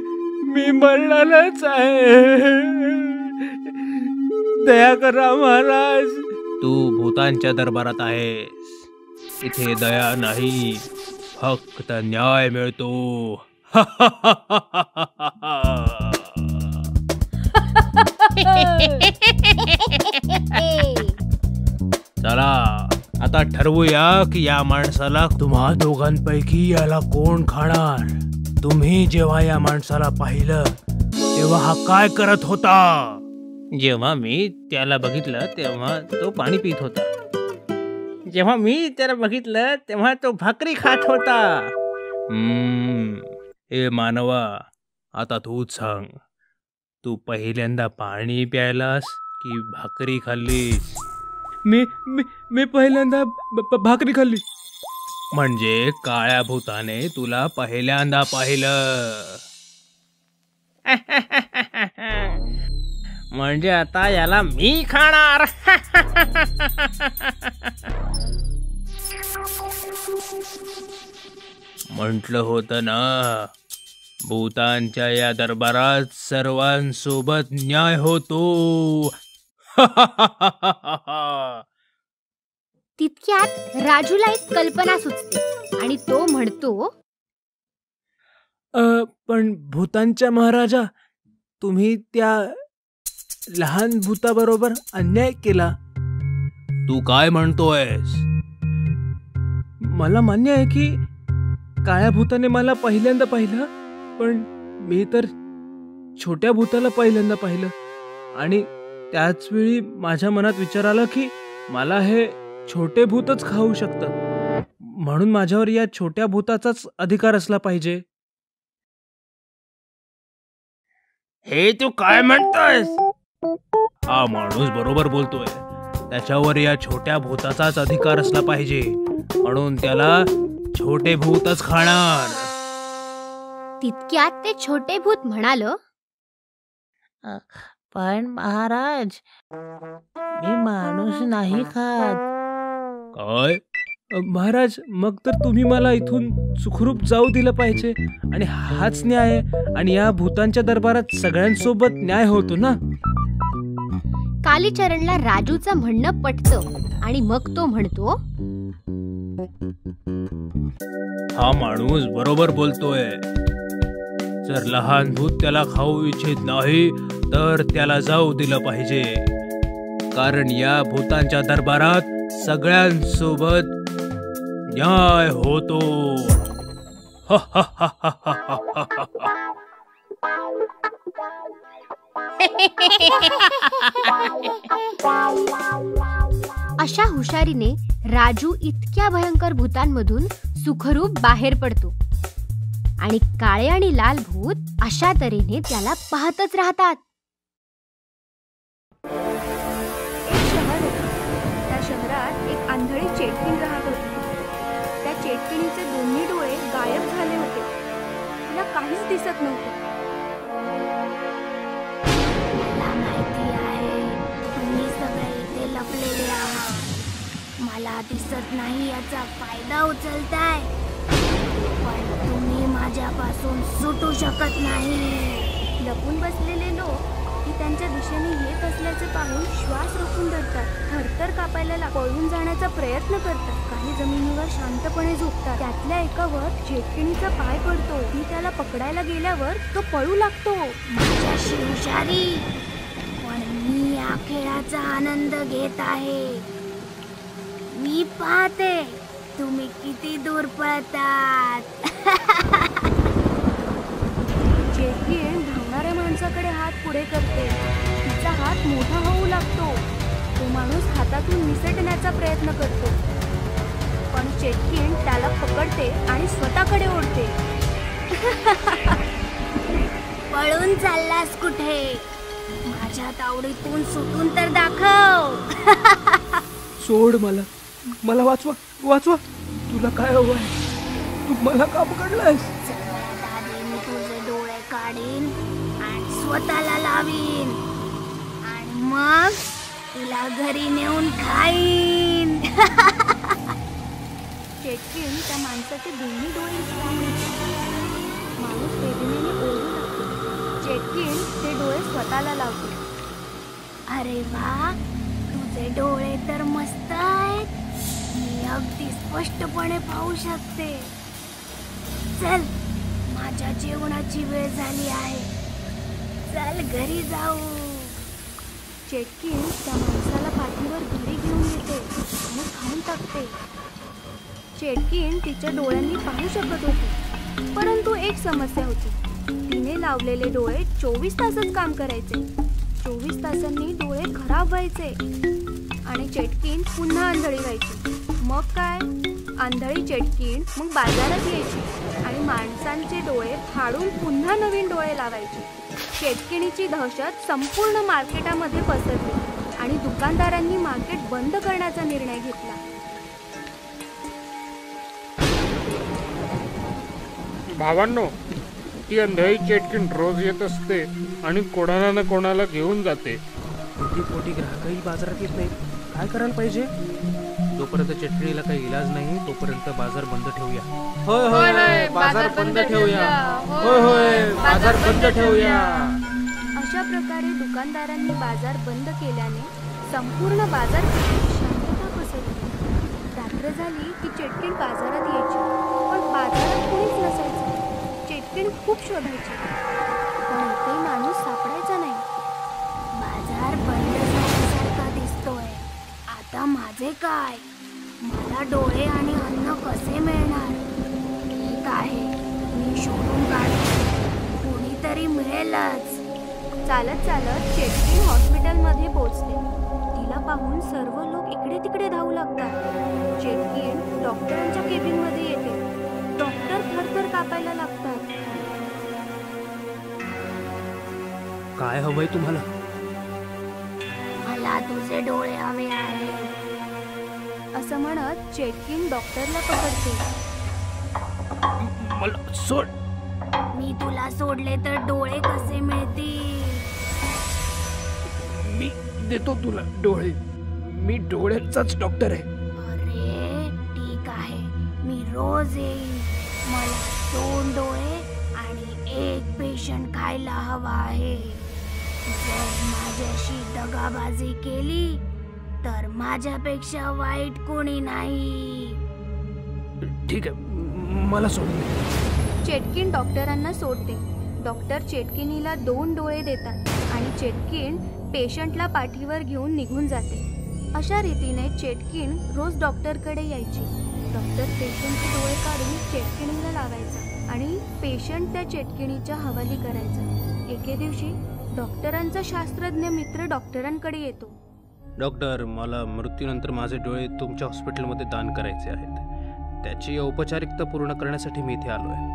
[SPEAKER 4] मी मरणारच आहे. दया करा महाराज.
[SPEAKER 6] तू भूतांच्या दरबारात आहेस. इथे दया नाही, फक्त न्याय मिळतो. चला आता ठरवूया की या माणसाला तुम्हा दोघांपैकी याला कोण खाणार. तुम्ही जेव्हा या माणसाला पाहिलं तेव्हा हा काय करत होता? जेव्हा मी त्याला बघितलं तेव्हा तो पाणी पित होता. जेव्हा मी त्याला बघितलं तेव्हा तो भाकरी खात होता. ए मानवा, आता तूच सांग, तू पहिल्यांदा पाणी प्यायलास की भाकरी खाल्लीस?
[SPEAKER 4] मी पहिल्यांदा भाकरी खाल्ली.
[SPEAKER 6] म्हणजे काळ्या भूताने तुला पहिल्यांदा पाहिलं. म्हणजे आता याला मी खाणार. म्हटलं होतं ना, भूतांच्या या दरबारात सर्वांसोबत न्याय होतो.
[SPEAKER 5] तितक्यात राजूला एक कल्पना सुचते आणि तो म्हणतो,
[SPEAKER 6] पण भूतांच्या महाराजा, तुम्ही त्या लहान भूताबरोबर अन्याय केला. तू काय म्हणतोयस? मला मान्य आहे की काळ्या भूताने मला पहिल्यांदा पाहिलं, पण मी तर छोट्या भूताला पहिल्यांदा पाहिलं आणि त्याच वेळी माझ्या मनात विचार आला की मला हे छोटे भूतच खाऊ शकतं, म्हणून माझ्यावर या छोट्या भूताचाच अधिकार असला पाहिजे. हे तू काय म्हणतोयस? हा माणूस बरोबर बोलतोय. त्याच्यावर या छोट्या भूताचाच अधिकार असला पाहिजे, म्हणून त्याला छोटे भूतच खाणार.
[SPEAKER 5] तितक्यात ते छोटे भूत म्हणालं,
[SPEAKER 3] पण महाराज, मी माणूस नाही खात.
[SPEAKER 6] काय महाराज, मग तर तुम्ही मला इथून सुखरूप जाऊ दिलं पाहिजे आणि हाच न्याय आहे आणि या भूतांच्या दरबारात सगळ्यांसोबत न्याय होतो ना.
[SPEAKER 5] कालीचरणला राजूचं म्हणणं पटतं आणि मग तो म्हणतो,
[SPEAKER 6] हा माणूस बरोबर बोलतोय. जर लहान भूत त्याला खाऊ इच्छित नाही तर त्याला जाऊ दिलं पाहिजे, कारण या भूतांच्या दरबारात सगळ्यांसोबत न्याय होतो.
[SPEAKER 5] अशा हुशारीने राजू इतक्या भयंकर भूतांमधून सुखरूप बाहेर पडतो आणि काळे आणि लाल भूत अशा तऱ्हेने त्याला पाहतच राहतात.
[SPEAKER 2] एक शहर होते. त्या शहरात एक आंधळी चेटकीण राहत होती. त्या चेटकिणीचे दोन्ही डोळे गायब झाले होते. तिला काहीच दिसत नव्हतं.
[SPEAKER 8] मला माहिती आहे तुम्ही सगळे इथे लपलेले आहात. मला दिसत नाही याचा फायदा उचलताय, पण तुम्ही माझ्यापासून सुटू शकत नाही.
[SPEAKER 2] लपून बसलेले लोक ती त्यांच्या दिशेने येत असल्याचे पाहून श्वास रोखून धरतात. थरथर कापायला पळून जाण्याचा प्रयत्न करतात. काही जमिनीवर शांतपणे झोपतात. त्यातल्या एकावर चेटकिणीचा पाय पडतो. ती त्याला पकडायला गेल्यावर तो पळू लागतो.
[SPEAKER 8] माझ्याशी हुशारी, पण मी या खेळाचा आनंद घेत आहे. मी पाहते तुम्ही किती दूर पळतात.
[SPEAKER 2] चेटकीण धावणाऱ्या माणसाकडे हात पुढे करते. तिचा हात मोठा होऊ लागतो. तो माणूस हातातून निसटण्याचा प्रयत्न करतो, पण चेटकीण त्याला पकडते आणि स्वतःकडे ओढते.
[SPEAKER 8] पळून चाललास कुठे? माझ्या तावडीतून सुटून तर दाखव.
[SPEAKER 7] सोड मला, मला वाचवा वाचवा. तुला काय हवं आहे? तू मला का पकडलायस?
[SPEAKER 8] सगळ्यात आधी मी तुझे डोळे काढीन आणि स्वतःला लावीन, आणि मग तुला घरी नेऊन खाईन.
[SPEAKER 2] चेटकीण त्या माणसाचे दोन्ही डोळे उचलून माणूस वेदनेने ओरडू लागतो. चेटकीण ते डोळे स्वतःला लावते.
[SPEAKER 8] अरे वा, तुझे डोळे तर मस्त आहेत. मी अगदी स्पष्टपणे पाहू शकते. चल, माझ्या जेवणाची वेळ झाली आहे. चल घरी जाऊ.
[SPEAKER 2] चेटकीण त्या माणसाला पाठीवर घरी घेऊन येते आणि खाऊन टाकते. चेटकीण तिच्या डोळ्यांनी पाहू शकत होती, परंतु एक समस्या होती. तिने लावलेले डोळे 24 तासच काम करायचे. 24 तासांनी डोळे खराब व्हायचे आणि चेटकीण पुन्हा आंधळी व्हायची. मग काय, आंधळी चेटकीण मग बाजारात यायची आणि माणसांचे डोळे फाडून पुन्हा नवीन डोळे लावायची. चेटकिणीची दहशत संपूर्ण मार्केटामध्ये पसरली आणि दुकानदारांनी मार्केट बंद करण्याचा निर्णय घेतला.
[SPEAKER 9] भावांनो, ती अंधळी चेटकीण रोज येत असते आणि कोणाला ना कोणाला घेऊन जाते.
[SPEAKER 6] पोटी ग्राहकही बाजारात येत नाहीत. काय करायला पाहिजे? जोपर्यंत चेटकिणीला काही इलाज नाही तोपर्यंत बाजार बंद ठेवूया.
[SPEAKER 7] होय होय, बाजार बंद ठेवूया. होय होय, बाजार बंद ठेवूया.
[SPEAKER 2] अशा प्रकारे दुकानदारांनी बाजार बंद केल्याने संपूर्ण बाजारपेठेत शांतता पसरली. रात्र झाली की चेटकीण बाजारात यायची, पण बाजारात कोणीच नसायचं. चेटकीण खूप शोधायची, पण ते माणूस सापडायचा नाही.
[SPEAKER 8] बाजार बंद झाल्यासारखा दिसतोय. आता माझे काय? मला डोळे आणि अन्न कसे मिळणार? ठीक आहे, मी शोधून काढते. कोणीतरी मिळेलच.
[SPEAKER 2] चालत चालत चेटकीण हॉस्पिटलमध्ये पोहोचते. तिला पाहून सर्व लोक इकडे तिकडे धावू लागतात. चेटकीण डॉक्टरांच्या केबिनमध्ये येते. डॉक्टर थरथर कापायला लागतात.
[SPEAKER 6] काय हवंय तुम्हाला?
[SPEAKER 8] मला तुझे डोळे हवे आहेत.
[SPEAKER 2] असं म्हणत चेटकीण डॉक्टरला पकडते.
[SPEAKER 6] मला सोड.
[SPEAKER 8] मी तुला सोडले तर डोळे कसे मिळतील?
[SPEAKER 7] मी देतो तुला डोळे. मी डोळ्यांचाच डॉक्टर आहे.
[SPEAKER 8] अरे ठीक आहे, मी रोज येईन. मला 2 डोळे आणि 1 पेशंट खायला हवा आहे. जर माझ्याशी दगाबाजी केली तर माझ्यापेक्षा वाईट कोणी नाही.
[SPEAKER 7] ठीक आहे, मला सोड.
[SPEAKER 2] चेटकीण डॉक्टरांना सोडते. डॉक्टर चेटकिणीला 2 डोळे देतात आणि चेटकीण पेशंटला पाठीवर घेऊन निघून जाते. अशा रीतीने चेटकीण रोज डॉक्टरकडे यायची. डॉक्टर पेशंटचे डोळे काढून चेटकिणीला लावायचा.
[SPEAKER 8] आणि पेशंट त्या चेटकिणीच्या हवाली करायचा. एके दिवशी डॉक्टरांचा शास्त्रज्ञ मित्र डॉक्टरांकडे येतो.
[SPEAKER 6] डॉक्टर, मला मृत्यूनंतर माझे डोळे तुमच्या हॉस्पिटलमध्ये दान करायचे आहेत. त्याची औपचारिकता पूर्ण करण्यासाठी मी इथे आलो आहे.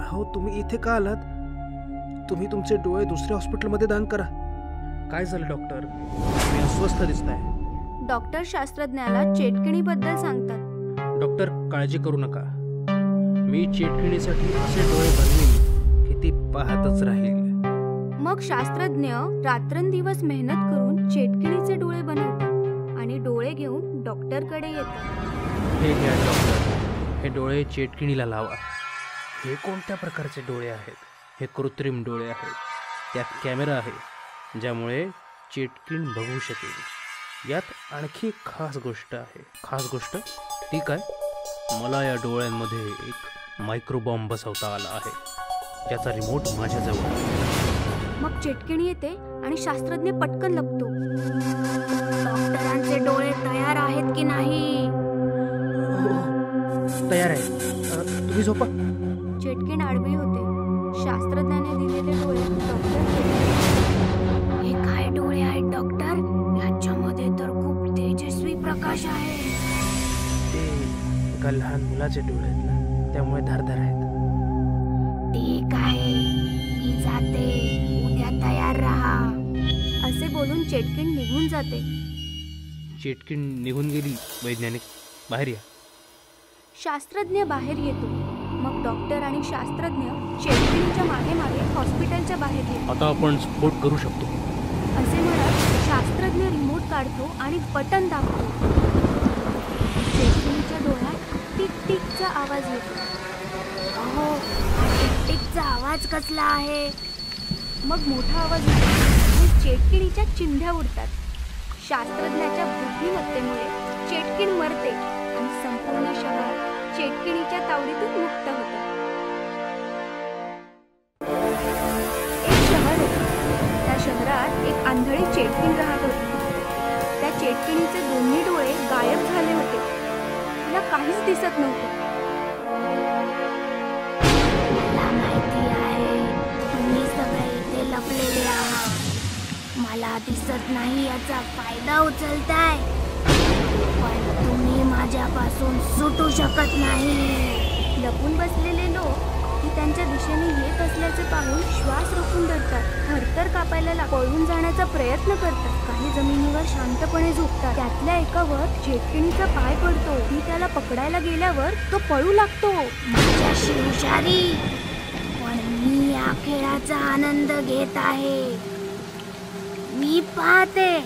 [SPEAKER 6] अहो, तुम्ही इथे का आलात? तुम्ही तुमचे डोळे दुसऱ्या हॉस्पिटलमध्ये दान करा. काय झालं डॉक्टर? तुम्ही अस्वस्थ दिसताय.
[SPEAKER 8] डॉक्टर शास्त्रज्ञाला चेटकिणीबद्दल सांगतात.
[SPEAKER 6] डॉक्टर, काळजी करू नका. मी चेटकिणीसाठी असे डोळे बनवीन की ती पाहतच राहील.
[SPEAKER 8] मग शास्त्रज्ञ रात्रंदिवस मेहनत करून चेटकिणीचे डोळे बनवतात आणि डोळे घेऊन डॉक्टरकडे येतात.
[SPEAKER 6] हे घ्या डॉक्टर, हे डोळे चेटकिणीला लावा. हे कोणत्या प्रकारचे डोळे आहेत? हे कृत्रिम डोळे आहेत. त्यात कॅमेरा आहे ज्यामुळे चेटकिण बघू शकेल. यात आणखी खास गोष्ट आहे. खास गोष्ट ती काय? मला या डोळ्यांमध्ये एक मायक्रोबॉम्ब बसवता आला आहे, ज्याचा रिमोट माझ्याजवळ आहे.
[SPEAKER 8] मग चेटकिणी येते आणि शास्त्रज्ञ पटकन लपतो. डॉक्टरांचे डोळे तयार आहेत की नाही?
[SPEAKER 6] तयार आहे. तुम्ही झोपा.
[SPEAKER 8] चेटकिण आडवी होते. शास्त्रज्ञाने दिलेले डोळे डॉक्टर हे काय डोळे आहेत डॉक्टर? याच्यामध्ये तर खूप तेजस्वी प्रकाश आहे.
[SPEAKER 6] ते एका लहान मुलाचे डोळे आहेत ना, त्यामुळे धारदार आहेत.
[SPEAKER 8] ठीक आहे, मी जाते. उद्या तयार राहा. असे बोलून चेटकिण निघून जाते.
[SPEAKER 6] चेटकिण निघून गेली. वैज्ञानिक, बाहेर या.
[SPEAKER 8] शास्त्रज्ञ बाहेर येतो. मग डॉक्टर आणि शास्त्रज्ञ चेटकिणीच्या मागे मागे हॉस्पिटलच्या बाहेर येतो.
[SPEAKER 6] आता आपण स्फोट करू शकतो
[SPEAKER 8] असे म्हणत शास्त्रज्ञ रिमोट काढतो आणि बटन दाबतो. चेटकिणीच्या डोळ्यात टिक टिकचा आवाज येतो. अहो, हा टिक टिकचा आवाज कसला आहे? मग मोठा आवाज येतो आणि चेटकिणीच्या चिंध्या उडतात. शास्त्रज्ञाच्या बुद्धिमत्तेमुळे चेटकिण मरते आणि संपूर्ण शहर चेटकिणीच्या तावडीतून मुक्त होतं. एक शहर होते. त्या शहरात एक आंधळी चेटकिण राहत होती. त्या चेटकिणीचे दोन्ही डोळे गायब झाले होते. तिला काहीच दिसत नव्हतं. मला माहिती आहे तुम्ही सगळे इथे लपलेले आहात. मला दिसत नाही याचा फायदा उचलताय, पण तुम्ही माझ्यापासून सुटू शकत नाही. लपून बसलेले लोक ती त्यांच्या दिशेने येत असल्याचे पाहून श्वास रोखून धरतात. थरथर कापायला पळून जाण्याचा प्रयत्न करतात. काही जमिनीवर शांतपणे झोपतात. त्यातल्या एकावर चेटकिणीचा पाय पडतो. ती त्याला पकडायला गेल्यावर तो पळू लागतो. माझ्याशी हुशारी, पण मी या खेळाचा आनंद घेत आहे. मी पाहते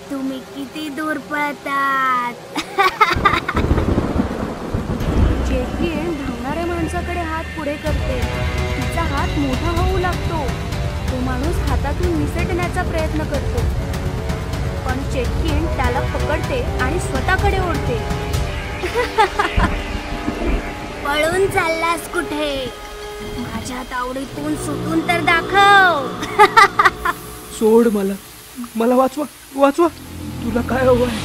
[SPEAKER 8] तुम्ही किती दूर पळतात. चेटकिण धावणाऱ्या माणसाकडे हात पुढे करते. तिचा हात मोठा होऊ लागतो. तो माणूस हातातून निसटण्याचा प्रयत्न करतो, पण चेटकिण त्याला पकडते आणि स्वतःकडे ओढते. पळून चाललास कुठे? माझ्या तावडीतून सुटून तर दाखव.
[SPEAKER 6] सोड मला. मला वाचवा, वाचवा. तुला काय हवं आहे?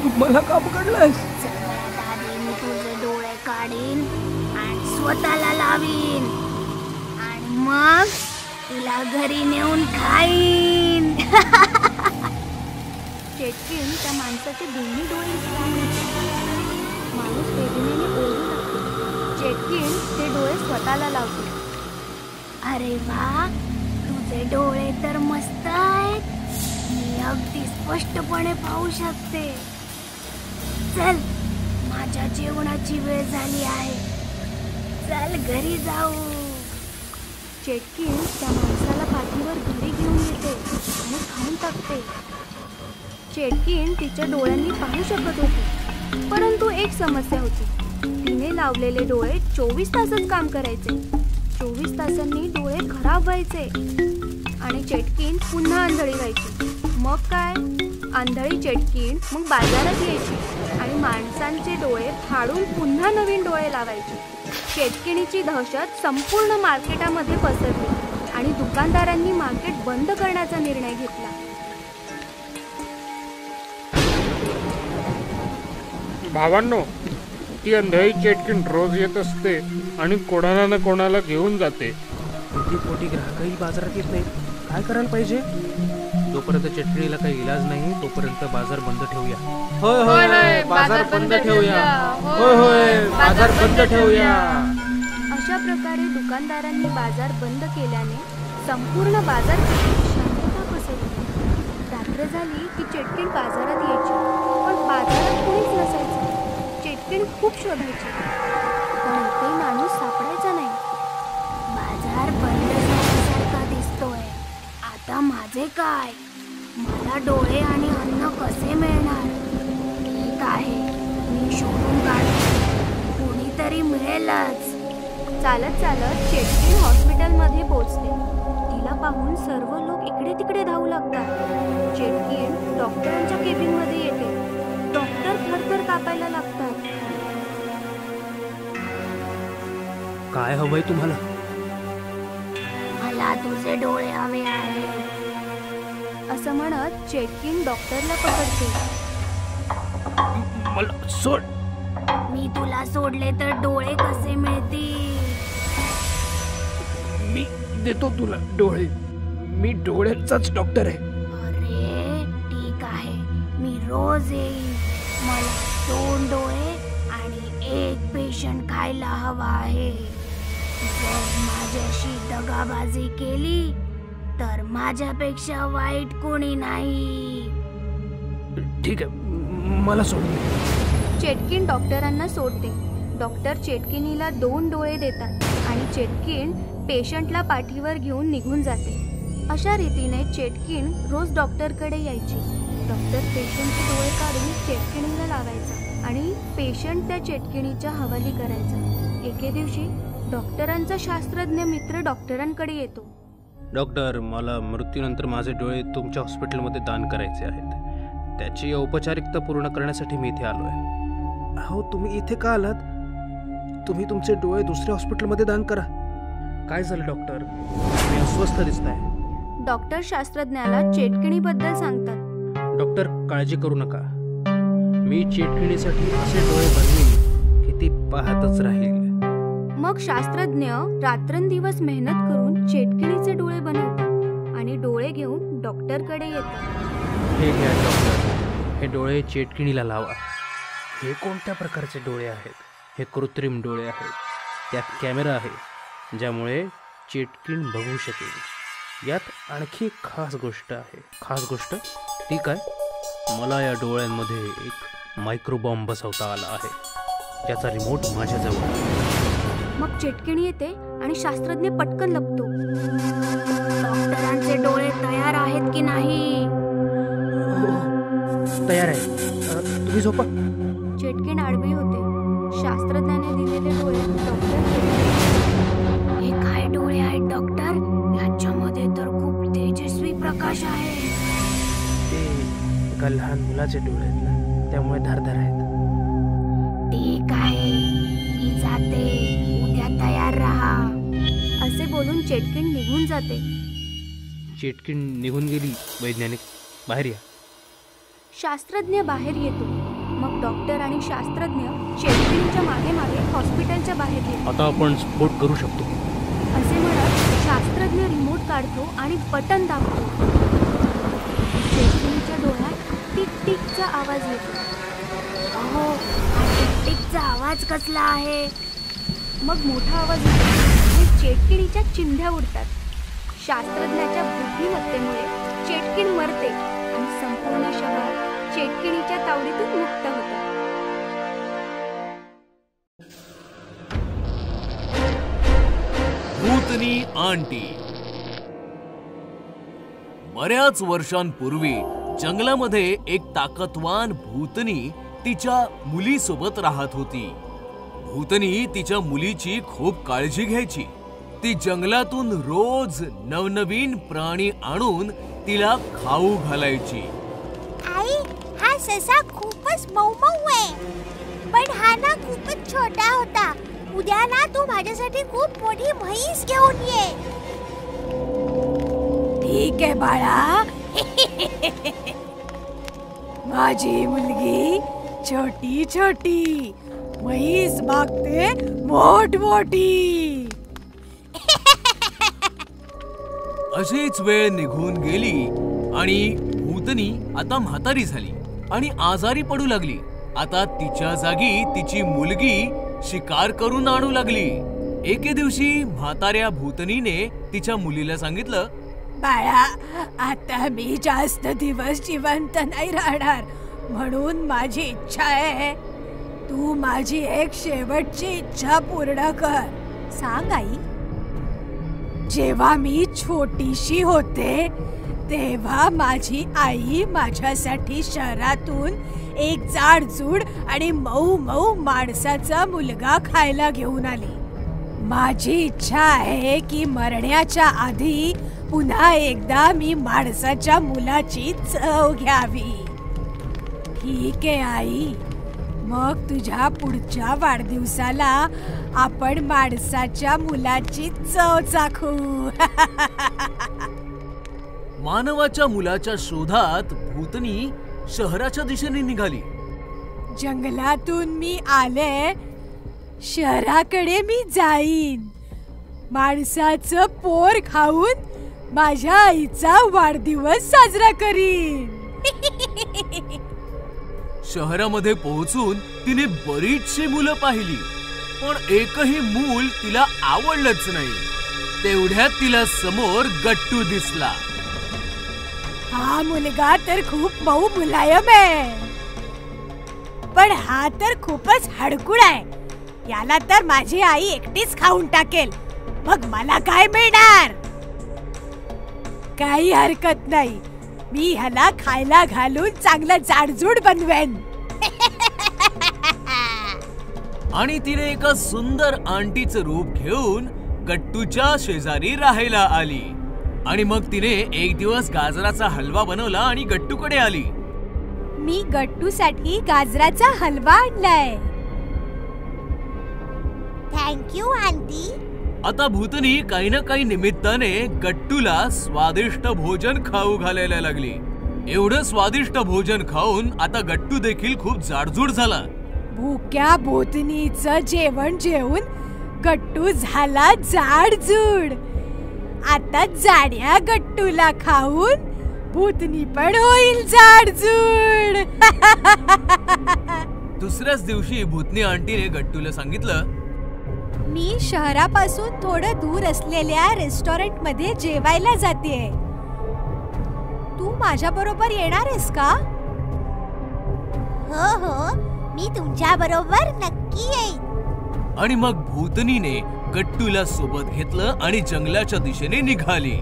[SPEAKER 6] तू मला का पकडलायस?
[SPEAKER 8] सगळ्यात आधी मी तुझे डोळे काढीन आणि स्वतःला लावीन आणि मग तुला घरी नेऊन खाईन. चेटकिण त्या माणसाचे दोन्ही डोळे माणूस वेदनेने ओरडू लागतो. चेटकिण ते डोळे स्वतःला लावतो. अरे वा, तुझे डोळे तर मस्त आहेत. मी अगदी स्पष्टपणे पाहू शकते. चल, माझ्या जेवणाची वेळ झाली आहे. चल घरी जाऊ. चेटकिण त्या माणसाला पाठीवर घरी घेऊन येते आणि खाऊन टाकते. चेटकिण तिच्या डोळ्यांनी पाहू शकत होती, परंतु एक समस्या होती. तिने लावलेले डोळे 24 तासच काम करायचे. 24 तासांनी डोळे खराब व्हायचे आणि चेटकिण पुन्हा आंधळी व्हायची. मग काय? आंधळी चेटकिण मग बाजारात यायची आणि माणसांचे डोळे फाडून पुन्हा नवीन डोळे लावायची. चेटकिणीची दहशत संपूर्ण मार्केटामध्ये पसरली आणि दुकानदारांनी मार्केट बंद करण्याचा निर्णय घेतला.
[SPEAKER 9] भावांनो, ती अंधाई चेटकीण रोज येत असते आणि कोणाला ना कोणाला घेऊन जाते.
[SPEAKER 6] पोटी ग्राहकही बाजारात येत नाहीत. काय करायला पाहिजे? जोपर्यंत चटणीला काही इलाज नाही तोपर्यंत बाजार बंद ठेवूया. होय होय बाजार बंद ठेवूया. होय होय बाजार बंद ठेवूया.
[SPEAKER 8] अशा प्रकारे दुकानदारांनी बाजार बंद केल्याने संपूर्ण बाजारपेठेत शांतता पसरली. रात्र झाली की चेटकीण बाजारात यायची, पण बाजारात कोणीच नसायचं. चेटकीण खूप शोधायची, पण ते माणूस सापडायचा नाही.
[SPEAKER 3] बाजार बंद झाल्यासारखा दिसतोय. आता माझे काय? मला डोळे आणि अन्न कसे मिळणार? ठीक आहे, मी शोधून काढते. कोणीतरी मिळेलच.
[SPEAKER 8] चालत चालत चेटकीण हॉस्पिटलमध्ये पोहोचते. तिला पाहून सर्व लोक इकडे तिकडे धावू लागतात. चेटकीण डॉक्टरांच्या केबिनमध्ये येते. डॉक्टर थरथर कापायला लागतात.
[SPEAKER 6] काय हवंय तुम्हाला?
[SPEAKER 3] मला तुझे डोळे हवे आहेत.
[SPEAKER 8] असं म्हणत चेटकीण डॉक्टरला पकडते.
[SPEAKER 6] मला सोड.
[SPEAKER 3] मी तुला सोडले तर डोळे कसे मिळतील?
[SPEAKER 6] मी देतो तुला डोळे. मी डोळ्यांचाच डॉक्टर आहे.
[SPEAKER 3] अरे ठीक आहे, मी रोज येईन. मला 2 डोळे आणि 1 पेशंट खायला हवा आहे. जर माझ्याशी दगाबाजी केली तर माझ्यापेक्षा वाईट कोणी नाही.
[SPEAKER 6] ठीक आहे, मला सोड.
[SPEAKER 8] चेटकीण डॉक्टरांना सोडते. डॉक्टर चेटकिणीला 2 डोळे देतात आणि चेटकीण पेशंटला पाठीवर घेऊन निघून जाते. अशा रीतीने चेटकीण रोज डॉक्टरकडे यायची. डॉक्टर पेशंटचे डोळे काढून चेटकिणीला लावायचा आणि पेशंट त्या चेटकिणीच्या हवाली करायचा. एके दिवशी डॉक्टरांचा शास्त्रज्ञ मित्र डॉक्टरांकडे येतो.
[SPEAKER 6] डॉक्टर, मला मृत्यूनंतर माझे डोळे तुमच्या हॉस्पिटलमध्ये दान करायचे आहेत. त्याची औपचारिकता पूर्ण करण्यासाठी मी इथे आलोय. हो, तुम्ही इथे का आलात? तुम्ही तुमचे डोळे दुसऱ्या हॉस्पिटलमध्ये दान करा. काय झालं डॉक्टर? तुम्ही अस्वस्थ दिसताय.
[SPEAKER 8] डॉक्टर शास्त्रज्ञाला चेटकिणीबद्दल सांगतात.
[SPEAKER 6] डॉक्टर, काळजी करू नका. मी चेटकिणीसाठी असे डोळे बनवीन की ती पाहतच राहील.
[SPEAKER 8] मग शास्त्रज्ञ रात्रंदिवस मेहनत करून चेटकिणीचे डोळे बनवतात आणि डोळे घेऊन डॉक्टरकडे येतात.
[SPEAKER 6] हे घ्या डॉक्टर, हे डोळे चेटकिणीला लावा. हे कोणत्या प्रकारचे डोळे आहेत? हे कृत्रिम डोळे आहेत. त्यात कॅमेरा आहे ज्यामुळे चेटकीण बघू शकेल. यात आणखी एक खास गोष्ट आहे. खास गोष्ट ती काय? मला या डोळ्यांमध्ये एक मायक्रोबॉम्ब बसवता आला आहे, ज्याचा रिमोट माझ्याजवळ आहे.
[SPEAKER 8] मग चेटकिणी येते आणि शास्त्रज्ञ पटकन लपतो.
[SPEAKER 3] डॉक्टरांचे डोळे तयार आहेत की नाही?
[SPEAKER 6] तयार आहे. तुम्ही झोपा.
[SPEAKER 8] चेटकीण आडवी होते. शास्त्रज्ञाने दिलेले डोळे डॉक्टर
[SPEAKER 3] हे काय डोळे आहेत डॉक्टर? याच्यामध्ये तर खूप तेजस्वी प्रकाश आहे.
[SPEAKER 6] ते एका लहान मुलाचे डोळे आहेत ना, त्यामुळे धारदार आहेत.
[SPEAKER 3] ठीक आहे, मी जाते. उद्या तयार राहा.
[SPEAKER 8] असे बोलून चेटकीण निघून जाते.
[SPEAKER 6] चेटकीण निघून गेली. वैज्ञानिक, बाहेर या.
[SPEAKER 8] शास्त्रज्ञ बाहेर येतो. मग डॉक्टर आणि शास्त्रज्ञ चेटकिणीच्या मागे मागे हॉस्पिटलच्या बाहेर येतो.
[SPEAKER 6] आता आपण स्फोट करू शकतो.
[SPEAKER 8] असे म्हणत शास्त्रज्ञ रिमोट काढतो आणि बटन दाबतो. चेटकिणीच्या डोळ्यात टिक टिकचा आवाज येतो.
[SPEAKER 3] अहो, हा टिक टिकचा आवाज कसला आहे?
[SPEAKER 8] मग मोठा आवाज येतो आणि चेटकिणीच्या चिंध्या उडतात. शास्त्रज्ञाच्या बुद्धिमत्तेमुळे चेटकीण मरते आणि संपूर्ण शहर चेटकिणीच्या तावडीतून मुक्त होतं.
[SPEAKER 1] भूतनी आंटी. बऱ्याच वर्षांपूर्वी जंगलामध्ये एक ताकदवान भूतनी तिच्या मुलीसोबत राहत होती. भूतनी तिच्या मुलीची खूप काळजी घ्यायची. ती जंगलातून रोज नवनवीन प्राणी आणून तिला खाऊ घालायची.
[SPEAKER 3] आई, हा ससा खूपच मऊ आहे, पण हा ना खूपच छोटा होता. उद्या ना तू माझ्यासाठी खूप मोठी म्हैस घेऊन ये.
[SPEAKER 2] ठीक आहे बाळा. माझी मुलगी छोटी छोटी म्हैस मागते मोठमोठी.
[SPEAKER 1] अशीच वेळ निघून गेली आणि भूतनी आता म्हातारी झाली आणि आजारी पडू लागली. आता तिच्या जागी तिची मुलगी शिकार करून आणू लागली. एके दिवशी म्हाताऱ्या भूतनीने तिच्या मुलीला सांगितलं,
[SPEAKER 2] बाळा, आता मी जास्त दिवस जिवंत नाही राहणार, म्हणून माझी इच्छा आहे तू माझी एक शेवटची इच्छा पूर्ण कर. सांग आई. जेव्हा मी छोटीशी होते तेव्हा माझी आई माझ्यासाठी शहरातून एक जाडजूड आणि मऊ मऊ माणसाचा मुलगा खायला घेऊन आली. माझी इच्छा आहे की मरण्याच्या आधी पुन्हा एकदा मी माणसाच्या मुलाची चव घ्यावी. ठीक आहे आई, मग तुझ्या पुढच्या वाढदिवसाला आपण माणसाच्या मुलाची चव चाखू.
[SPEAKER 1] मानवाच्या मुलाच्या शोधात भूतनी शहराच्या दिशेने निघाली.
[SPEAKER 2] जंगलातून मी आले, शहराकडे मी जाईन. माणसाचं पोर खाऊन माझ्या आईचा वाढदिवस साजरा करीन.
[SPEAKER 1] शहरामध्ये पोहोचून तिने बरीचशी मुलं पाहिली, पण एकही मूल तिला आवडलंच नाही. तेवढ्यात तिला समोर गट्टू दिसला.
[SPEAKER 2] हा मुलगा तर खूप मऊ मुलायम आहे, पण हा तर खूपच हडकुळ आहे. याला तर माझी आई एकटीच खाऊन टाकेल, मग मला काय मिळणार? काही हरकत नाही, मी ह्याला खायला घालून चांगलं जाडजूड बनवेन.
[SPEAKER 1] आणि तिने एका सुंदर आंटीचं रूप घेऊन गट्टूच्या शेजारी राहायला आली. आणि मग तिने एक दिवस गाजराचा हलवा बनवला आणि गट्टूकडे आली.
[SPEAKER 2] मी गट्टूसाठी गाजराचा हलवा आणलाय.
[SPEAKER 3] Thank you aunty.
[SPEAKER 1] आता भूतनी काही ना काही निमित्ताने गट्टूला स्वादिष्ट भोजन खाऊ घालायला लागली. एवढं स्वादिष्ट भोजन खाऊन आता गट्टू देखील खूप जाडजूड झाला.
[SPEAKER 2] भुक्या भूतनीचं जेवण जेवून गट्टू झाला जाडजूड. आता जाड्या गट्टूला खाऊन भूतनी पण होईल जाडजूड.
[SPEAKER 1] दुसऱ्याच दिवशी भूतनी आंटीने गट्टूला सांगितलं,
[SPEAKER 2] मी शहरापासून थोडं दूर असलेल्या रेस्टॉरंट मध्ये जेवायला जातेय. तू माझ्या बरोबर येणार आहेस का?
[SPEAKER 3] हो हो, मी तुमच्या बरोबर नक्की येईन.
[SPEAKER 1] आणि मग भूतनीने गट्टूला सोबत घेतलं आणि जंगलाच्या दिशेने निघाली.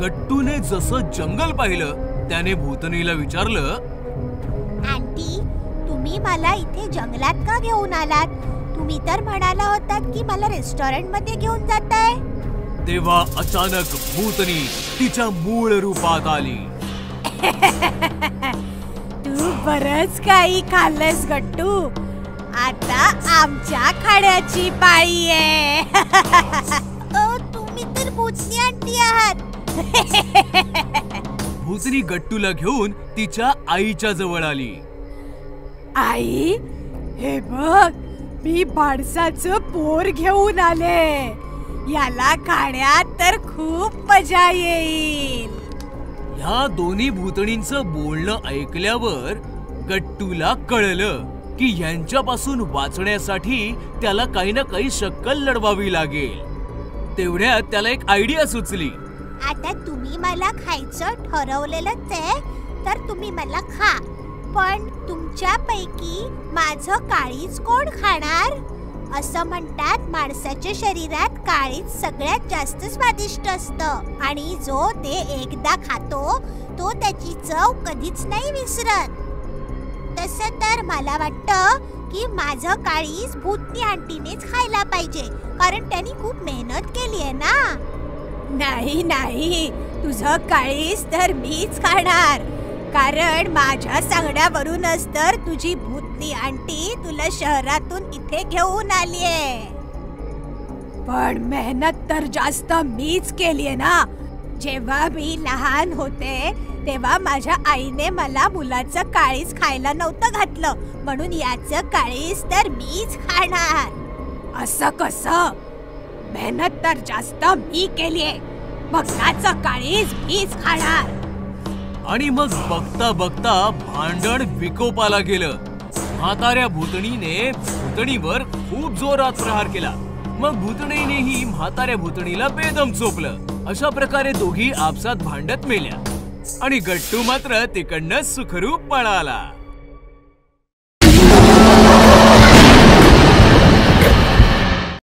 [SPEAKER 1] गट्टूने जसं जंगल पाहिलं त्याने भूतनीला विचारलं,
[SPEAKER 3] आंटी, तुम्ही मला इथे जंगलात का घेऊन आलात? तुम्ही तर म्हणाला होतात की मला रेस्टॉरंट मध्ये घेऊन जाताय.
[SPEAKER 1] तेव्हा अचानक भूतनी तिच्या मूळ रूपात आली.
[SPEAKER 2] तू बरंच काही खाल्लंस गट्टू, आता आमच्या खाण्याची पाळी आहे.
[SPEAKER 3] तुम्ही तर भूतनी आंटी आहात.
[SPEAKER 1] भूतनी गट्टूला घेऊन तिच्या आईच्या जवळ आली.
[SPEAKER 2] आई, हे बघ, मी माणसाचं पोर घेऊन आले. याला खाण्यात तर खूप मजा येईल.
[SPEAKER 1] ह्या दोन्ही भूतणींचं बोलणं ऐकल्यावर गट्टूला कळलं की यांच्यापासून वाचण्यासाठी त्याला काही ना काही शक्कल लढवावी लागेल. तेवढ्यात त्याला एक आयडिया सुचली.
[SPEAKER 3] आता तुम्ही मला खायचं ठरवलेलंच आहे, तर तुम्ही मला खा. पण तुमच्यापैकी माझं काळीज कोण खाणार? असं म्हणतात माणसाच्या शरीरात काळीज सगळ्यात जास्त स्वादिष्ट असतं आणि जो ते एकदा खातो तो त्याची चव कधीच नाही विसरत. तसं तर मला वाटतं की माझं काळीज भूतनी आंटीनेच खायला पाहिजे, कारण त्यांनी खूप मेहनत केली आहे ना.
[SPEAKER 2] नाही नाही, तुझं काळीज तर मीच खाणार, कारण माझ्या सांगण्यावरूनच तर तुझी भूतनी आंटी तुला शहरातून इथे घेऊन आलीये. पण मेहनत तर जास्त मीच केलीये ना,
[SPEAKER 3] जेव्हा मी लहान होते तेव्हा माझ्या आईने मला मुलाचं काळीज खायला नव्हतं घातलं, म्हणून याचं काळीज तर मीच खाणार.
[SPEAKER 2] असं कसं? मेहनत तर जास्त मी केलीये, मग याचं काळीज मीच खाणार.
[SPEAKER 1] आणि मग बघता बघता भांडण विकोपाला गेलं. म्हाताऱ्या भूतणीने भूतणीवर खूप जोरात प्रहार केला. मग भूतणीनेही म्हाताऱ्या भूतणीला बेदम चोपलं. अशा प्रकारे दोघी आपसात भांडत मेल्या आणि गट्टू मात्र तिकडनं सुखरूप पळाला.